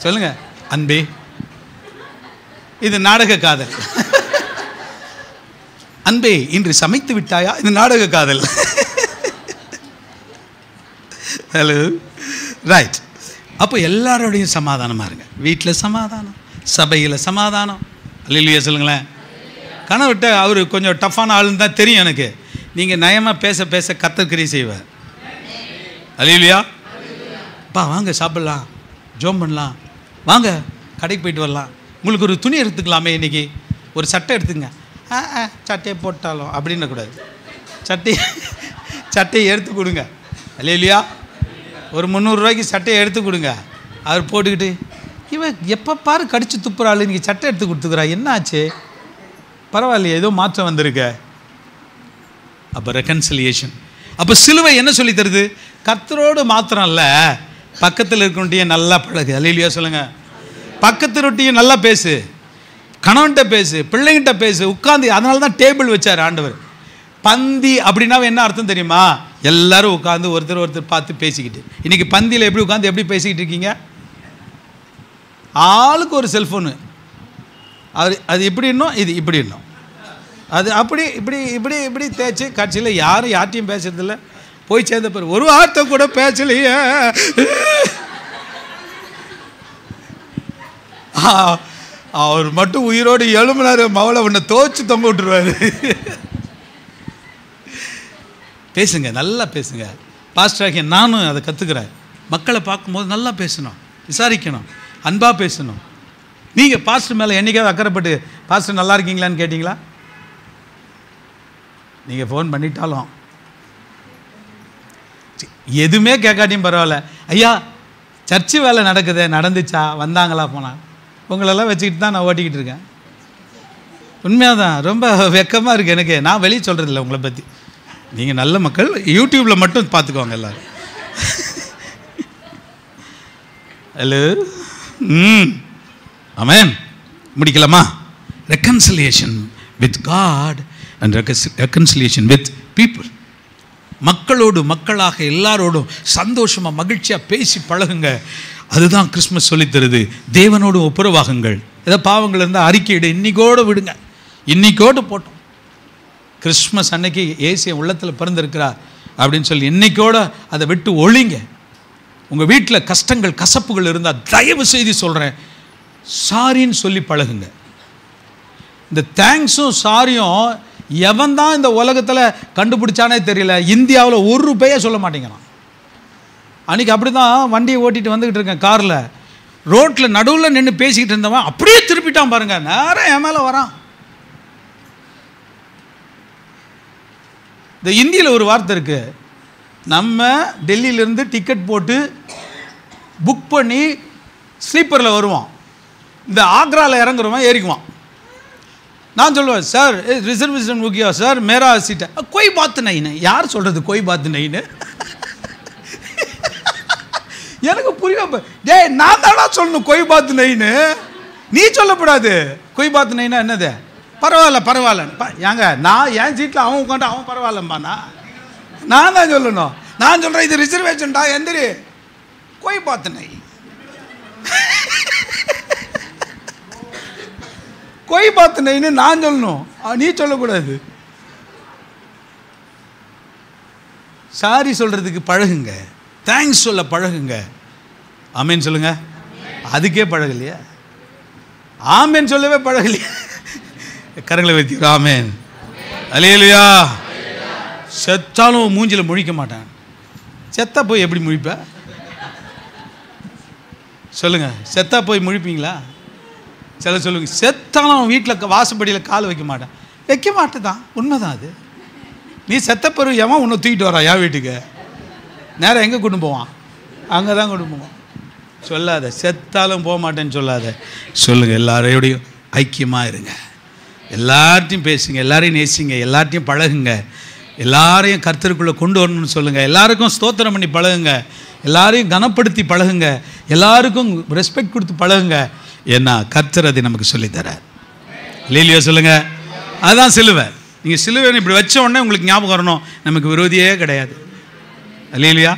சொல்லுங்க. அன்பே, இது நாடக காதல். அன்பே, இன்று சமைத்து விட்டாயா? இது நாடக காதல். Hello, right. அப்போ எல்லாரோடையும் சமாதானமாக இருங்க. வீட்டில் சமாதானம், சபையில் சமாதானம். அல்லேலூயா சொல்லுங்களேன். கணவர்கிட்ட அவர் கொஞ்சம் டஃப்பான ஆளுன்னு தான் தெரியும் எனக்கு. நீங்கள் நயமாக பேச பேச கர்த்தர் கிரியை செய்வார். அல்லேலூயா. பா வாங்க சாப்பிட்லாம், ஜோம் பண்ணலாம், வாங்க கடைக்கு போயிட்டு வரலாம், உங்களுக்கு ஒரு துணி எடுத்துக்கலாமே, இன்றைக்கி ஒரு சட்டை எடுத்துங்க. சட்டையை போட்டாலும் அப்படின்னு கூடாது. சட்டையை எடுத்து கொடுங்க. அல்லேலூயா. ஒரு 300 ரூபாய்க்கு சட்டையை எடுத்து கொடுங்க. அவர் போட்டுக்கிட்டு, இவன் எப்போ பாரு கடிச்சு துப்புறாள், இன்றைக்கி சட்டை எடுத்து கொடுத்துக்கிறா, என்ன ஆச்சு? பரவாயில்லையே, ஏதோ மாற்றம் வந்திருக்க. அப்போ ரெக்கன்சிலியேஷன். அப்போ சிலுவை என்ன சொல்லி தருது? கர்த்தரோடு மாத்திரம் இல்லை, பக்கத்தில் இருக்கணுட்டியும் நல்லா பழகு. அல்லேலூயா சொல்லுங்க. பக்கத்து ரொட்டியும் நல்லா பேசு, கணவன்கிட்ட பேசு, பிள்ளைங்கிட்ட பேசு, உட்காந்து. அதனால தான் டேபிள் வச்சார் ஆண்டவர். பந்தி அப்படின்னா என்ன அர்த்தம் தெரியுமா? எல்லாரும் உட்காந்து ஒருத்தர் பார்த்து பேசிக்கிட்டு. இன்றைக்கி பந்தியில் எப்படி உட்காந்து எப்படி பேசிக்கிட்டு இருக்கீங்க? ஆளுக்கு ஒரு செல்ஃபோனு. அது இப்படி இன்னும், இது இப்படி இன்னும், அது அப்படி இப்படி இப்படி இப்படி தேய்ச்சி கட்சியில் யாரும் யார்ட்டையும் பேசுறதில்ல. போய் சேர்ந்த பிறகு ஒரு வார்த்தை கூட பேசலையே. அவர் மட்டும் உயிரோடு எழும்பினார், மவளை உன்னை தோச்சு தொங்க விட்டுருவாரு. பேசுங்க, நல்லா பேசுங்க. பாஸ்டராகிய நானும் அதை கற்றுக்கிறேன். மக்களை பார்க்கும்போது நல்லா பேசணும், விசாரிக்கணும், அன்பாக பேசணும். நீங்கள் பாஸ்டர் மேலே என்னைக்காவது அக்கறைப்பட்டு பாஸ்டர் நல்லா இருக்கீங்களான்னு கேட்டிங்களா? நீங்கள் ஃபோன் பண்ணிட்டாலும் எதுவுமே கேட்காட்டியும் பரவாயில்ல, ஐயா சர்ச்சு வேலை நடக்குது, நடந்துச்சா, வந்தாங்களா, போனா, உங்களெல்லாம் வச்சுக்கிட்டு தான் நான் ஓட்டிக்கிட்டு இருக்கேன். உண்மையாக தான் ரொம்ப வெக்கமாக இருக்குது எனக்கு. நான் வெளியே சொல்கிறதில்ல உங்களை பற்றி. நீங்கள் நல்ல மக்கள், யூடியூப்பில் மட்டும் பார்த்துக்கோங்க எல்லோரும். ஹலோ. ஆமென். முடிக்கலாமா? Reconciliation with God and reconciliation with people. மக்களோடு மக்களாக எல்லாரோடும் சந்தோஷமாக மகிழ்ச்சியாக பேசி பழகுங்க. அதுதான் கிறிஸ்மஸ் சொல்லித் தருது. தேவனோடு ஒப்புரவாகுங்கள். ஏதோ பாவங்கள் இருந்தால் அறிக்கையிடு, இன்னைக்கோடு விடுங்க, இன்னைக்கோடு போட்டோம். கிறிஸ்மஸ் அன்னைக்கு ஏசிய உள்ளத்தில் பிறந்திருக்கிறார் அப்படின்னு சொல்லி இன்னைக்கோடு அதை விட்டு ஒழிங்க. உங்கள் வீட்டில் கஷ்டங்கள் கசப்புகள் இருந்தால் தயவு செய்து சொல்கிறேன், சாரின்னு சொல்லி பழகுங்க. இந்த தேங்க்ஸும் சாரியும் எவன் தான் இந்த உலகத்தில் கண்டுபிடிச்சானே தெரியல. இந்தியாவில் ₹1 சொல்ல மாட்டேங்கிறான். அன்றைக்கி அப்படி தான் வண்டியை ஓட்டிகிட்டு வந்துக்கிட்டு இருக்கேன் காரில். ரோட்டில் நடுவில் நின்று பேசிக்கிட்டு இருந்தவன் அப்படியே திருப்பிட்டான் பாருங்க, நேரம் என் மேலே வரான். இந்த இந்தியில் ஒரு வார்த்தை இருக்குது, நம்ம டெல்லியிலேருந்து டிக்கெட் போட்டு புக் பண்ணி ஸ்லீப்பரில் வருவோம், இந்த ஆக்ராவில் இறங்குறவன் ஏறிக்குவான். நான் சொல்லுவேன், சார் ரிசர்வேஷன் முக்கியா சார், மேரா சீட்டை கொய் பாத்து நைன்னு. யார் சொல்கிறது கொய் பாத்து நைன்னு? எனக்கு புரியும். டே நான் தானா சொல்லணும் கொய் பாத்து நைன்னு, நீ சொல்லக்கூடாது. கொய் பாத்து நைன்னா என்னது? பரவாயில்ல பரவாயில்ல ஏங்க, நான் என் சீட்டில் அவன் உட்காந்து அவன் பரவாயில்லம்மா, நான் தான் சொல்லணும். நான் சொல்கிறேன் இது ரிசர்வேஷன்டா, எந்திரி கொய் பாத்து நை. கொய் பாத்து நைன்னு நான் சொல்லணும், நீ சொல்லக்கூடாது. சாரி சொல்கிறதுக்கு பழகுங்க, தேங்க்ஸ் சொல்ல பழகுங்க. ஆமேன் சொல்லுங்க. அதுக்கே பழகலையா? ஆமேன் சொல்லவே பழகலையா? கரங்களை வைத்தி ஆமேன். அல்லேலூயா. செத்தாலும் மூஞ்சில் முழிக்க மாட்டேன். செத்தா போய் எப்படி முழிப்ப சொல்லுங்க? செத்தா போய் முழிப்பீங்களா? சில சொல்லுங்க, செத்தாலும் வீட்டில் வாசப்படியில் கால் வைக்க மாட்டேன். வைக்க மாட்டேதான், உண்மைதான் அது. நீ செத்த பிறகு எவன் உன்னை தூக்கிட்டு வரா என் வீட்டுக்கு? நேரம் எங்கே கொண்டு போவான்? அங்கே தான் கொண்டு போவான். சொல்லாத, செத்தாலும் போக மாட்டேன்னு சொல்லாத. சொல்லுங்கள், எல்லாரையோடையும் ஐக்கியமாக இருங்க, எல்லார்ட்டையும் பேசுங்க, எல்லாரையும் நேசிங்க, எல்லார்ட்டையும் பழகுங்க, எல்லாரையும் கர்த்தருக்குள்ளே கொண்டு வரணும்னு சொல்லுங்கள். எல்லாருக்கும் ஸ்தோத்திரம் பண்ணி பழகுங்க, எல்லாரையும் கனப்படுத்தி பழகுங்க, எல்லாருக்கும் ரெஸ்பெக்ட் கொடுத்து பழகுங்க. ஏன்னா கர்த்தர் அதை நமக்கு சொல்லித்தரார். இல்லையா சொல்லுங்க? அதுதான் சிலுவை. நீங்கள் சிலுவை இப்படி வச்ச உடனே உங்களுக்கு ஞாபகம் வரணும், நமக்கு விரோதியே கிடையாது. இல்லையா?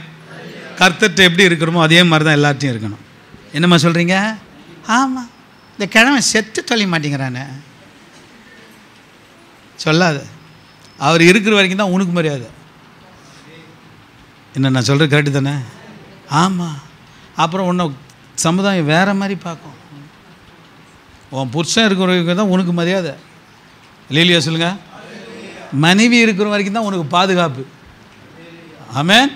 கர்த்தர்கிட்ட எப்படி இருக்கிறோமோ அதே மாதிரி தான் எல்லார்ட்டையும் இருக்கணும். என்னம்மா சொல்கிறீங்க? ஆமாம், இந்த கிழமை செத்து தொலைய மாட்டேங்கிறானே சொல்லாத. அவர் இருக்கிற வரைக்கும் தான் உனக்கு மரியாதை. என்ன நான் சொல்கிறது கரெக்டு தானே? ஆமாம். அப்புறம் உன்னை சமுதாயம் வேறு மாதிரி பார்க்கும். உன் புருஷன் இருக்கிற வரைக்கும் தான் உனக்கு மரியாதை. இல்லையா சொல்லுங்க? மனைவி இருக்கிற வரைக்கும் தான் உனக்கு பாதுகாப்பு. ஆமேன்.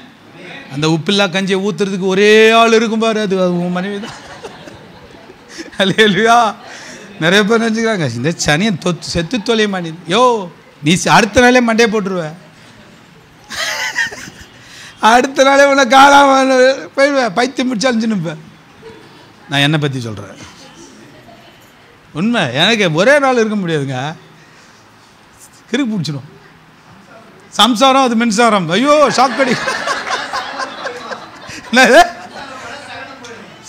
அந்த உப்பில்லா கஞ்சியை ஊற்றுறதுக்கு ஒரே ஆள் இருக்கும் பாரு, அது உன் மனைவி தான். இல்லையா? நிறைய பேர் நினச்சிக்கிறாங்க இந்த சனியை செத்து தொலைய மாட்டேன். யோ, நீ அடுத்த நாளே மண்டையை போட்டுருவ, அடுத்த நாளே உன்னை காலாம போயிடுவேன், பைத்தியம் முடிச்சு அழிஞ்சுனுப்பேன். நான் என்னை பற்றி சொல்கிறேன், உண்மை. எனக்கு ஒரே நாள் இருக்க முடியாதுங்க, கிறுக்கு பிடிச்சிடும். சம்சாரம் அது மின்சாரம். ஐயோ ஷாக் அடி.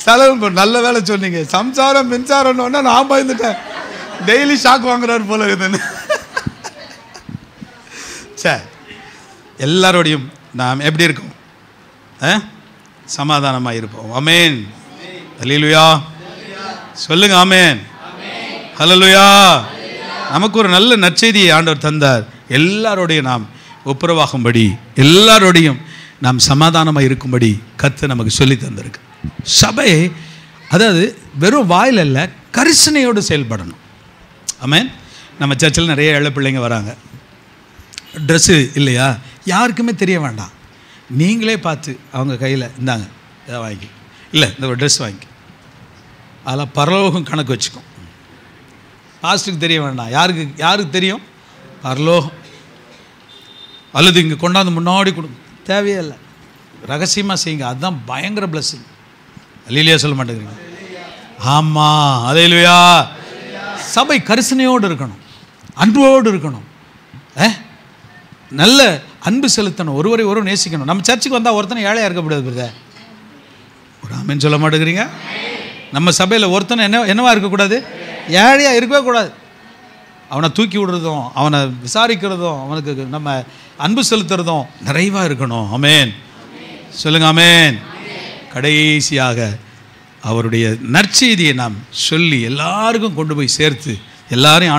செலவு நல்ல வேலை சொன்னீங்க. சம்சாரம் மின்சாரம்னு நான் பயந்துட்டேன். டெய்லி ஷாக் வாங்குறாரு போல இருக்குதுன்னு. சரி, எல்லாரோடையும் நாம் எப்படி இருக்கோம்? சமாதானமாக இருப்போம். ஆமேன். அல்லேலூயா சொல்லுங்க. ஆமேன். ஹல்லேலூயா. நமக்கு ஒரு நல்ல நற்செய்தியை ஆண்டவர் தந்தார். எல்லாரோடையும் நாம் ஒப்புரவாகும்படி, எல்லாரோடையும் நாம் சமாதானமாக இருக்கும்படி கர்த்தர் நமக்கு சொல்லி தந்திருக்கு. சபை அதாவது வெறும் வாயில் அல்ல, கரிசனையோடு செயல்படணும். ஆமேன். நம்ம சர்ச்சில் நிறைய இள பிள்ளைங்க வராங்க. ட்ரெஸ்ஸு இல்லையா, யாருக்குமே தெரிய வேண்டாம், நீங்களே பார்த்து அவங்க கையில் இந்தாங்க இதை வாங்கி, இல்லை இந்த ஒரு ட்ரெஸ் வாங்கி, அதில் பரலோகம் கணக்கு வச்சுக்கும். பாஸ்ட்டுக்கு தெரிய வேண்டாம். யாருக்கு தெரியும்? பரலோகம். அல்லது இங்கே கொண்டாந்து முன்னாடி கொடுக்கும், தேவையே இல்லை, ரகசியமாக செய்யுங்க. அதுதான் பயங்கர பிளஸ்ஸிங். அல்லேலூயா சொல்ல மாட்டேங்கிறீங்க? ஆமாம், அல்லேலூயா. சபை கரிசனையோடு இருக்கணும், அன்போடு இருக்கணும், நல்ல அன்பு செலுத்தணும், ஒருவரை ஒருவர் நேசிக்கணும். நம்ம சர்ச்சுக்கு வந்தால் ஒருத்தனை ஏழையாக இருக்கக்கூடாது. பிரதர், ஒரு ஆமேன் சொல்ல மாட்டேங்கிறீங்க? நம்ம சபையில் ஒருத்தனை என்னவா இருக்கக்கூடாது? ஏழையாக இருக்கவே கூடாது. அவனை தூக்கி விடுறதும், அவனை விசாரிக்கிறதும், அவனுக்கு நம்ம அன்பு செலுத்துறதும் நிறைவாக இருக்கணும். ஆமேன் சொல்லுங்க. ஆமேன். கடைசியாக அவருடைய நற்செய்தியை நாம் சொல்லி எல்லாருக்கும் கொண்டு போய் சேர்த்து எல்லாரையும்